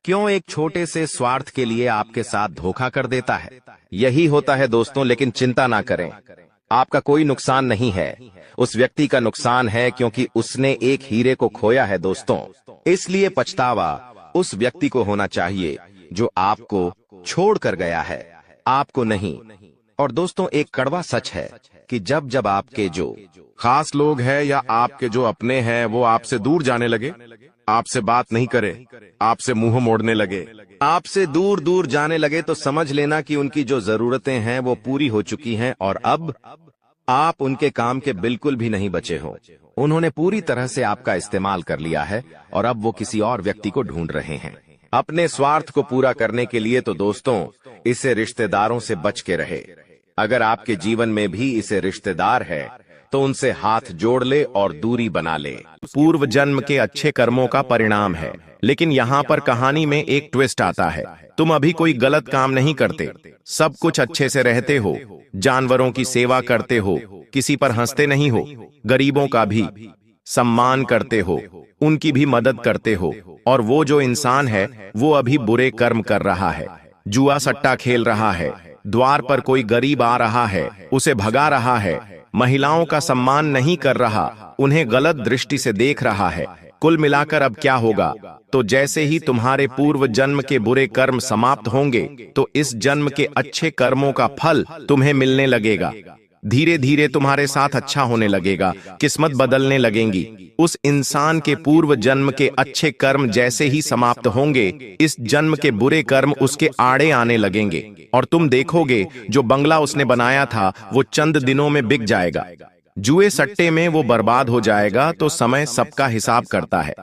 क्यों? एक छोटे से स्वार्थ के लिए आपके साथ धोखा कर देता है। यही होता है दोस्तों, लेकिन चिंता ना करें, आपका कोई नुकसान नहीं है, उस व्यक्ति का नुकसान है, क्योंकि उसने एक हीरे को खोया है दोस्तों। इसलिए पछतावा उस व्यक्ति को होना चाहिए जो आपको छोड़ कर गया है, आपको नहीं। और दोस्तों, एक कड़वा सच है कि जब जब आपके जो खास लोग हैं या आपके जो अपने हैं वो आपसे दूर जाने लगे, आपसे बात नहीं करे, आपसे मुंह मोड़ने लगे, आपसे दूर दूर जाने लगे, तो समझ लेना कि उनकी जो जरूरतें हैं वो पूरी हो चुकी हैं और अब आप उनके काम के बिल्कुल भी नहीं बचे हो। उन्होंने पूरी तरह से आपका इस्तेमाल कर लिया है और अब वो किसी और व्यक्ति को ढूंढ रहे हैं अपने स्वार्थ को पूरा करने के लिए। तो दोस्तों, इसे रिश्तेदारों से बच के रहे। अगर आपके जीवन में भी इसे रिश्तेदार है तो उनसे हाथ जोड़ ले और दूरी बना ले। पूर्व जन्म के अच्छे कर्मों का परिणाम है। लेकिन यहाँ पर कहानी में एक ट्विस्ट आता है। तुम अभी कोई गलत काम नहीं करते, सब कुछ अच्छे से रहते हो, जानवरों की सेवा करते हो, किसी पर हंसते नहीं हो, गरीबों का भी सम्मान करते हो, उनकी भी मदद करते हो। और वो जो इंसान है वो अभी बुरे कर्म कर रहा है, जुआ सट्टा खेल रहा है, द्वार पर कोई गरीब आ रहा है, उसे भगा रहा है, महिलाओं का सम्मान नहीं कर रहा, उन्हें गलत दृष्टि से देख रहा है। कुल मिलाकर अब क्या होगा? तो जैसे ही तुम्हारे पूर्व जन्म के बुरे कर्म समाप्त होंगे तो इस जन्म के अच्छे कर्मों का फल तुम्हें मिलने लगेगा। धीरे धीरे तुम्हारे साथ अच्छा होने लगेगा, किस्मत बदलने लगेंगी। उस इंसान के पूर्व जन्म के अच्छे कर्म जैसे ही समाप्त होंगे, इस जन्म के बुरे कर्म उसके आड़े आने लगेंगे और तुम देखोगे जो बंगला उसने बनाया था वो चंद दिनों में बिक जाएगा। जुए सट्टे में वो बर्बाद हो जाएगा। तो समय सबका हिसाब करता है।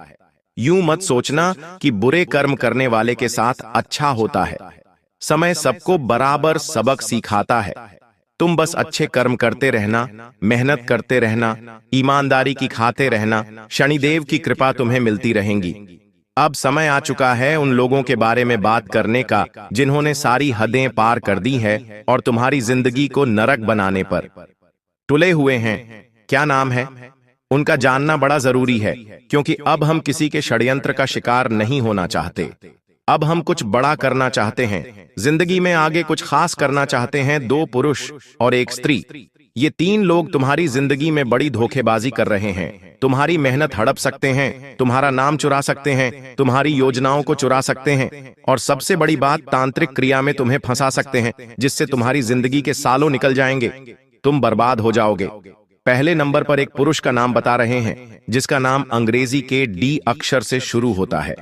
यूं मत सोचना कि बुरे कर्म करने वाले के साथ अच्छा होता है। समय सबको बराबर सबक सिखाता है। तुम बस अच्छे कर्म करते रहना, मेहनत करते रहना, ईमानदारी की खाते रहना, शनिदेव की कृपा तुम्हें मिलती रहेंगी। अब समय आ चुका है उन लोगों के बारे में बात करने का जिन्होंने सारी हदें पार कर दी है और तुम्हारी जिंदगी को नरक बनाने पर तुले हुए हैं। क्या नाम है उनका? जानना बड़ा जरूरी है, क्योंकि अब हम किसी के षड्यंत्र का शिकार नहीं होना चाहते। अब हम कुछ बड़ा करना चाहते हैं, जिंदगी में आगे कुछ खास करना चाहते हैं। 2 पुरुष और 1 स्त्री, ये 3 लोग तुम्हारी जिंदगी में बड़ी धोखेबाजी कर रहे हैं। तुम्हारी मेहनत हड़प सकते हैं, तुम्हारा नाम चुरा सकते हैं, तुम्हारी योजनाओं को चुरा सकते हैं और सबसे बड़ी बात, तांत्रिक क्रिया में तुम्हें फंसा सकते हैं, जिससे तुम्हारी जिंदगी के सालों निकल जाएंगे, तुम बर्बाद हो जाओगे। पहले नंबर पर एक पुरुष का नाम बता रहे हैं जिसका नाम अंग्रेजी के D अक्षर से शुरू होता है।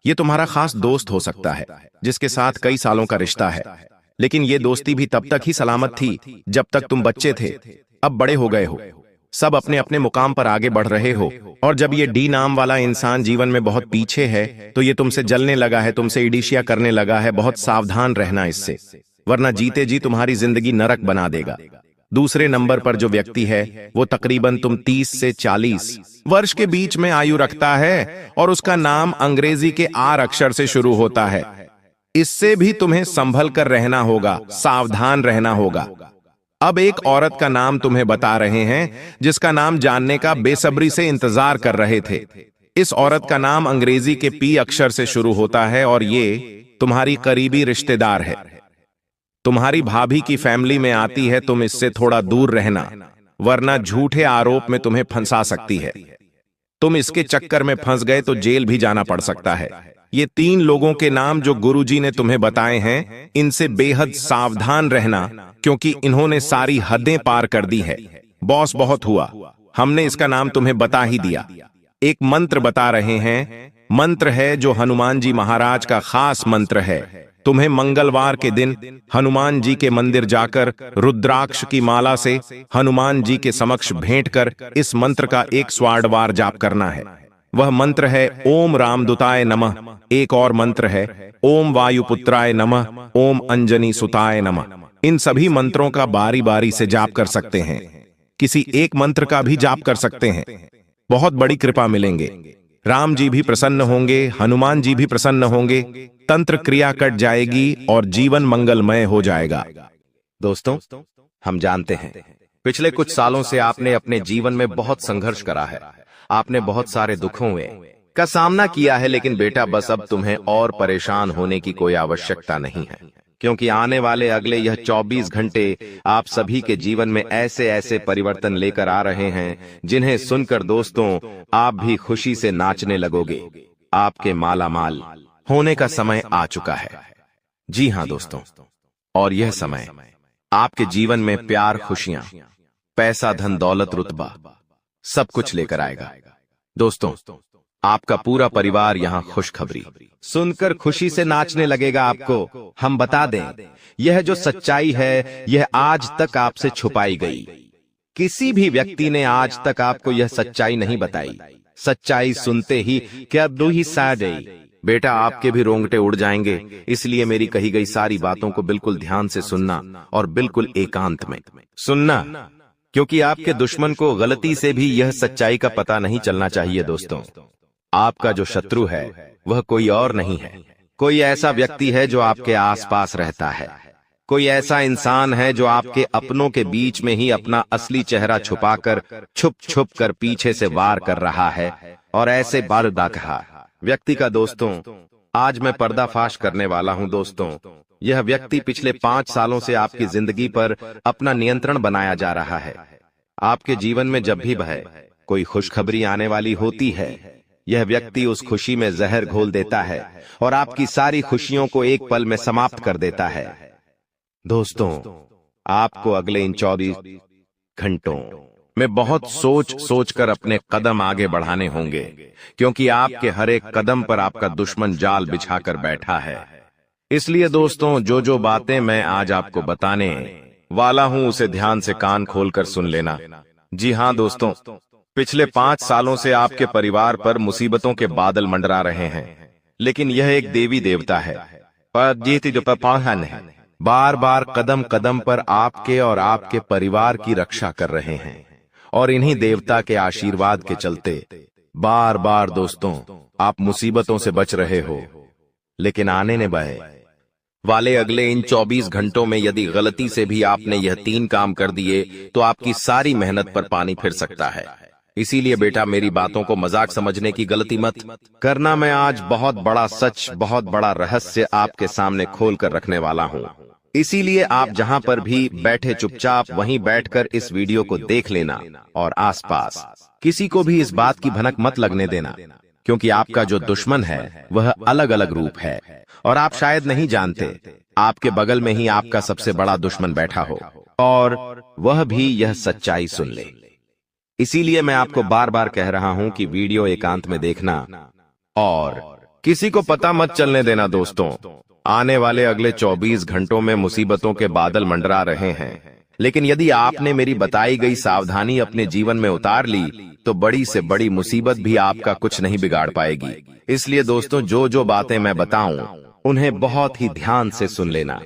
ये तुम्हारा खास दोस्त हो सकता है जिसके साथ कई सालों का रिश्ता है, लेकिन ये दोस्ती भी तब तक ही सलामत थी जब तक तुम बच्चे थे। अब बड़े हो गए हो, सब अपने अपने मुकाम पर आगे बढ़ रहे हो, और जब ये D नाम वाला इंसान जीवन में बहुत पीछे है तो ये तुमसे जलने लगा है, तुमसे ईर्ष्या करने लगा है। बहुत सावधान रहना इससे, वरना जीते जी तुम्हारी जिंदगी नरक बना देगा। दूसरे नंबर पर जो व्यक्ति है वो तकरीबन तुम 30 से 40 वर्ष के बीच में आयु रखता है और उसका नाम अंग्रेजी के R अक्षर से शुरू होता है। इससे भी तुम्हें संभल कर रहना होगा, सावधान रहना होगा। अब एक औरत का नाम तुम्हें बता रहे हैं जिसका नाम जानने का बेसब्री से इंतजार कर रहे थे। इस औरत का नाम अंग्रेजी के P अक्षर से शुरू होता है और ये तुम्हारी करीबी रिश्तेदार है, तुम्हारी भाभी की फैमिली में आती है। तुम इससे थोड़ा दूर रहना, वरना झूठे आरोप में तुम्हें फंसा सकती है। तुम इसके चक्कर में फंस गए तो जेल भी जाना पड़ सकता है। ये 3 लोगों के नाम जो गुरुजी ने तुम्हें बताए हैं, इनसे बेहद सावधान रहना, क्योंकि इन्होंने सारी हदें पार कर दी है। बॉस बहुत हुआ, हमने इसका नाम तुम्हें बता ही दिया। एक मंत्र बता रहे हैं मंत्र है जो हनुमान जी महाराज का खास मंत्र है। तुम्हें मंगलवार के दिन हनुमान जी के मंदिर जाकर रुद्राक्ष की माला से हनुमान जी के समक्ष भेंट कर इस मंत्र का 100 बार जाप करना है। वह मंत्र है ओम रामदूताय नमः। एक और मंत्र है ओम वायुपुत्राय नमः, ओम अंजनी सुताय नमः। इन सभी मंत्रों का बारी बारी से जाप कर सकते हैं। किसी एक मंत्र का भी जाप कर सकते हैं, बहुत बड़ी कृपा मिलेंगे। राम जी भी प्रसन्न होंगे, हनुमान जी भी प्रसन्न होंगे, तंत्र क्रिया कट जाएगी और जीवन मंगलमय हो जाएगा। दोस्तों, हम जानते हैं पिछले कुछ सालों से आपने अपने जीवन में बहुत संघर्ष करा है। आपने बहुत सारे दुखों का सामना किया है, लेकिन बेटा बस अब तुम्हें और परेशान होने की कोई आवश्यकता नहीं है, क्योंकि आने वाले अगले यह 24 घंटे आप सभी के जीवन में ऐसे ऐसे परिवर्तन लेकर आ रहे हैं जिन्हें सुनकर दोस्तों आप भी खुशी से नाचने लगोगे। आपके मालामाल होने का समय आ चुका है। जी हां दोस्तों, और यह समय आपके जीवन में प्यार, खुशियां, पैसा, धन दौलत, रुतबा सब कुछ लेकर आएगा। दोस्तों, आपका पूरा परिवार यहां खुशखबरी सुनकर खुशी से नाचने लगेगा। आपको हम बता दें, यह जो सच्चाई है यह आज तक आपसे छुपाई गई। किसी भी व्यक्ति ने आज तक आपको यह सच्चाई नहीं बताई। सच्चाई सुनते ही क्या दो ही सा गई। बेटा, आपके भी रोंगटे उड़ जाएंगे, इसलिए मेरी कही गई सारी बातों को बिल्कुल ध्यान से सुनना और बिल्कुल एकांत में सुनना, क्योंकि आपके दुश्मन को गलती से भी यह सच्चाई का पता नहीं चलना चाहिए। दोस्तों, आपका जो शत्रु है वह कोई और नहीं है, कोई ऐसा व्यक्ति है जो आपके आसपास रहता है। कोई ऐसा इंसान है जो आपके अपनों के बीच में ही अपना असली चेहरा छुपाकर छुप छुप कर पीछे से वार कर रहा है। और ऐसे पर्दा कहा व्यक्ति का दोस्तों आज मैं पर्दाफाश करने वाला हूं। दोस्तों, यह व्यक्ति पिछले 5 सालों से आपकी जिंदगी पर अपना नियंत्रण बनाया जा रहा है। आपके जीवन में जब भी वह कोई खुशखबरी आने वाली होती है, यह व्यक्ति उस खुशी में जहर घोल देता है और आपकी सारी खुशियों को एक पल में समाप्त कर देता है। दोस्तों, आपको अगले इन 24 घंटों में बहुत सोच कर अपने कदम आगे बढ़ाने होंगे, क्योंकि आपके हर एक कदम पर आपका दुश्मन जाल बिछाकर बैठा है। इसलिए दोस्तों, जो बातें मैं आज आपको बताने वाला हूं उसे ध्यान से कान खोलकर सुन लेना। जी हां दोस्तों, पिछले 5 सालों से आपके परिवार पर मुसीबतों के बादल मंडरा रहे हैं, लेकिन यह एक देवी देवता है पर जीती जो पाहन है, बार बार कदम कदम पर आपके और आपके परिवार की रक्षा कर रहे हैं। और इन्हीं देवता के आशीर्वाद के चलते बार बार दोस्तों आप मुसीबतों से बच रहे हो। लेकिन आने ने वाले अगले इन 24 घंटों में यदि गलती से भी आपने यह 3 काम कर दिए तो आपकी सारी मेहनत पर पानी फिर सकता है। इसीलिए बेटा, मेरी बातों को मजाक समझने की गलती मत करना। मैं आज बहुत बड़ा सच, बहुत बड़ा रहस्य आपके सामने खोल कर रखने वाला हूं। इसीलिए आप जहां पर भी बैठे चुपचाप वहीं बैठकर इस वीडियो को देख लेना और आसपास किसी को भी इस बात की भनक मत लगने देना, क्योंकि आपका जो दुश्मन है वह अलग अलग रूप है और आप शायद नहीं जानते आपके बगल में ही आपका सबसे बड़ा दुश्मन बैठा हो और वह भी यह सच्चाई सुन ले। इसीलिए मैं आपको बार बार कह रहा हूं कि वीडियो एकांत में देखना और किसी को पता मत चलने देना। दोस्तों, आने वाले अगले 24 घंटों में मुसीबतों के बादल मंडरा रहे हैं, लेकिन यदि आपने मेरी बताई गई सावधानी अपने जीवन में उतार ली तो बड़ी से बड़ी मुसीबत भी आपका कुछ नहीं बिगाड़ पाएगी। इसलिए दोस्तों, जो बातें मैं बताऊं उन्हें बहुत ही ध्यान से सुन लेना।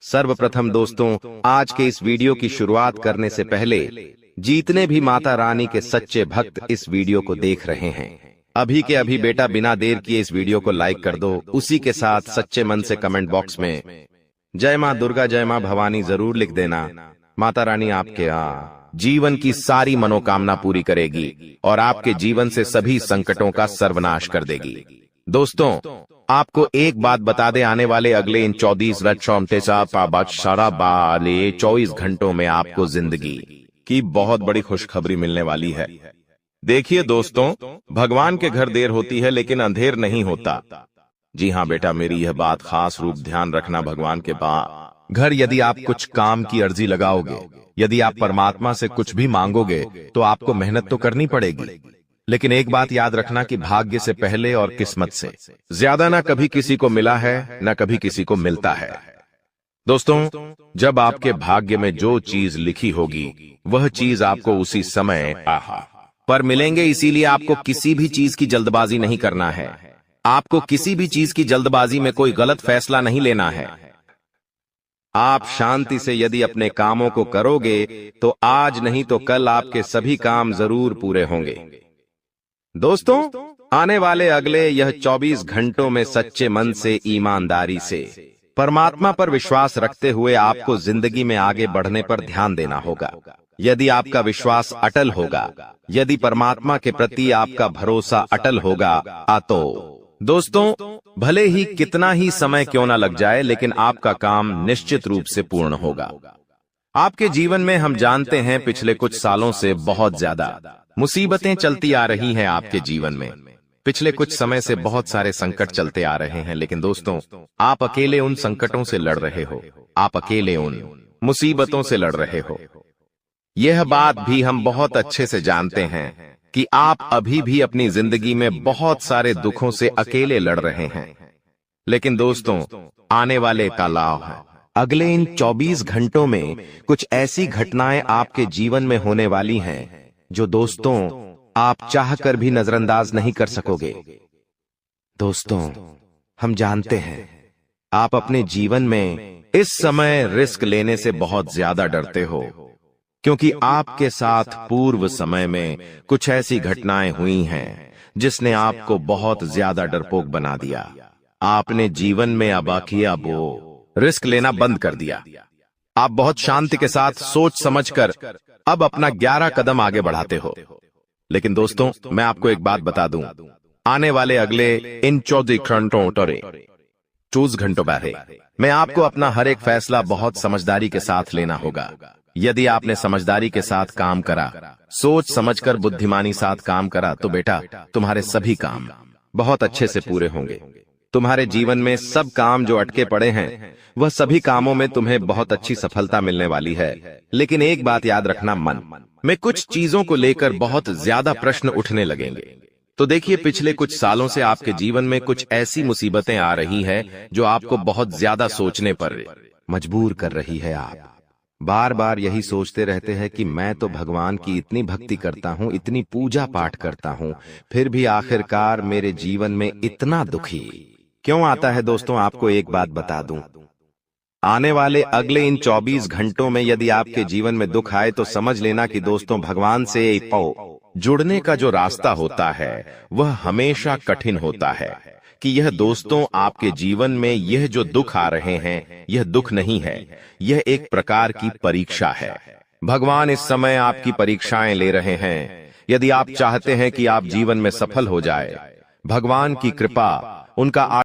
सर्वप्रथम दोस्तों, आज के इस वीडियो की शुरुआत करने से पहले जितने भी माता रानी के सच्चे भक्त इस वीडियो को देख रहे हैं, अभी के अभी बेटा बिना देर किए इस वीडियो को लाइक कर दो। उसी के साथ सच्चे मन से कमेंट बॉक्स में जय मां दुर्गा, जय मां भवानी जरूर लिख देना। माता रानी आपके जीवन की सारी मनोकामना पूरी करेगी और आपके जीवन से सभी संकटों का सर्वनाश कर देगी। दोस्तों, आपको एक बात बता दे, आने वाले अगले इन 24 घंटों में आपको जिंदगी की बहुत बड़ी खुशखबरी मिलने वाली है। देखिए दोस्तों, भगवान के घर देर होती है लेकिन अंधेर नहीं होता। जी हां बेटा, मेरी यह बात खास रूप ध्यान रखना। भगवान के घर यदि आप कुछ काम की अर्जी लगाओगे, यदि आप परमात्मा से कुछ भी मांगोगे तो आपको मेहनत तो करनी पड़ेगी। लेकिन एक बात याद रखना कि भाग्य से पहले और किस्मत से ज्यादा ना कभी किसी को मिला है ना कभी किसी को मिलता है। दोस्तों, जब आपके भाग्य में जो चीज लिखी होगी वह चीज आपको उसी समय पर मिलेंगे। इसीलिए आपको किसी भी चीज की जल्दबाजी नहीं करना है। आपको किसी भी चीज की जल्दबाजी में कोई गलत फैसला नहीं लेना है। आप शांति से यदि अपने कामों को करोगे तो आज नहीं तो कल आपके सभी काम जरूर पूरे होंगे। दोस्तों, आने वाले अगले यह 24 घंटों में सच्चे मन से, ईमानदारी से, परमात्मा पर विश्वास रखते हुए आपको जिंदगी में आगे बढ़ने पर ध्यान देना होगा। यदि आपका विश्वास अटल होगा, यदि परमात्मा के प्रति आपका भरोसा अटल होगा, तो दोस्तों, भले ही कितना ही समय क्यों ना लग जाए, लेकिन आपका काम निश्चित रूप से पूर्ण होगा। आपके जीवन में हम जानते हैं पिछले कुछ सालों से बहुत ज्यादा मुसीबतें चलती आ रही हैं। आपके जीवन में पिछले कुछ समय से बहुत सारे संकट चलते आ रहे हैं, लेकिन दोस्तों, आप अकेले उन संकटों से लड़ रहे हो। आप अकेले उन मुसीबतों से लड़ रहे हो। यह बात भी हम बहुत अच्छे से जानते हैं कि आप अभी भी अपनी जिंदगी में बहुत सारे दुखों से अकेले लड़ रहे हैं। लेकिन दोस्तों, आने वाले तालाब है, अगले इन 24 घंटों में कुछ ऐसी घटनाएं आपके जीवन में होने वाली हैं जो दोस्तों आप चाहकर भी नजरअंदाज नहीं कर सकोगे। दोस्तों, हम जानते हैं आप अपने जीवन में इस समय रिस्क लेने से बहुत ज्यादा डरते हो, क्योंकि आपके साथ पूर्व समय में कुछ ऐसी घटनाएं हुई हैं जिसने आपको बहुत ज्यादा डरपोक बना दिया। आपने जीवन में अब रिस्क लेना बंद कर दिया। आप बहुत शांति के साथ सोच समझकर अब अपना 11 कदम आगे बढ़ाते हो। लेकिन दोस्तों, मैं आपको एक बात बता दूं, आने वाले अगले इन 24 घंटों में आपको अपना हर एक फैसला बहुत समझदारी के साथ लेना होगा। यदि आपने समझदारी के साथ काम करा, सोच समझकर बुद्धिमानी साथ काम करा, तो बेटा तुम्हारे सभी काम बहुत अच्छे से पूरे होंगे। तुम्हारे जीवन में सब काम जो अटके पड़े हैं, वह सभी कामों में तुम्हें बहुत अच्छी सफलता मिलने वाली है। लेकिन एक बात याद रखना, मन में कुछ चीजों को लेकर बहुत ज्यादा प्रश्न उठने लगेंगे। तो देखिए, पिछले कुछ सालों से आपके जीवन में कुछ ऐसी मुसीबतें आ रही हैं जो आपको बहुत ज्यादा सोचने पर मजबूर कर रही है। आप बार बार यही सोचते रहते हैं कि मैं तो भगवान की इतनी भक्ति करता हूँ, इतनी पूजा पाठ करता हूँ, फिर भी आखिरकार मेरे जीवन में इतना दुखी क्यों आता है। दोस्तों, आपको एक बात बता दूं, आने वाले अगले इन 24 घंटों में यदि आपके जीवन में दुख आए तो समझ लेना कि दोस्तों, भगवान से जुड़ने का जो रास्ता होता है वह हमेशा कठिन होता है। कि यह दोस्तों, आपके जीवन में यह जो दुख आ रहे हैं, यह दुख नहीं है, यह एक प्रकार की परीक्षा है। भगवान इस समय आपकी परीक्षाएं ले रहे हैं। यदि आप चाहते हैं कि आप जीवन में सफल हो जाए, भगवान की कृपा, उनका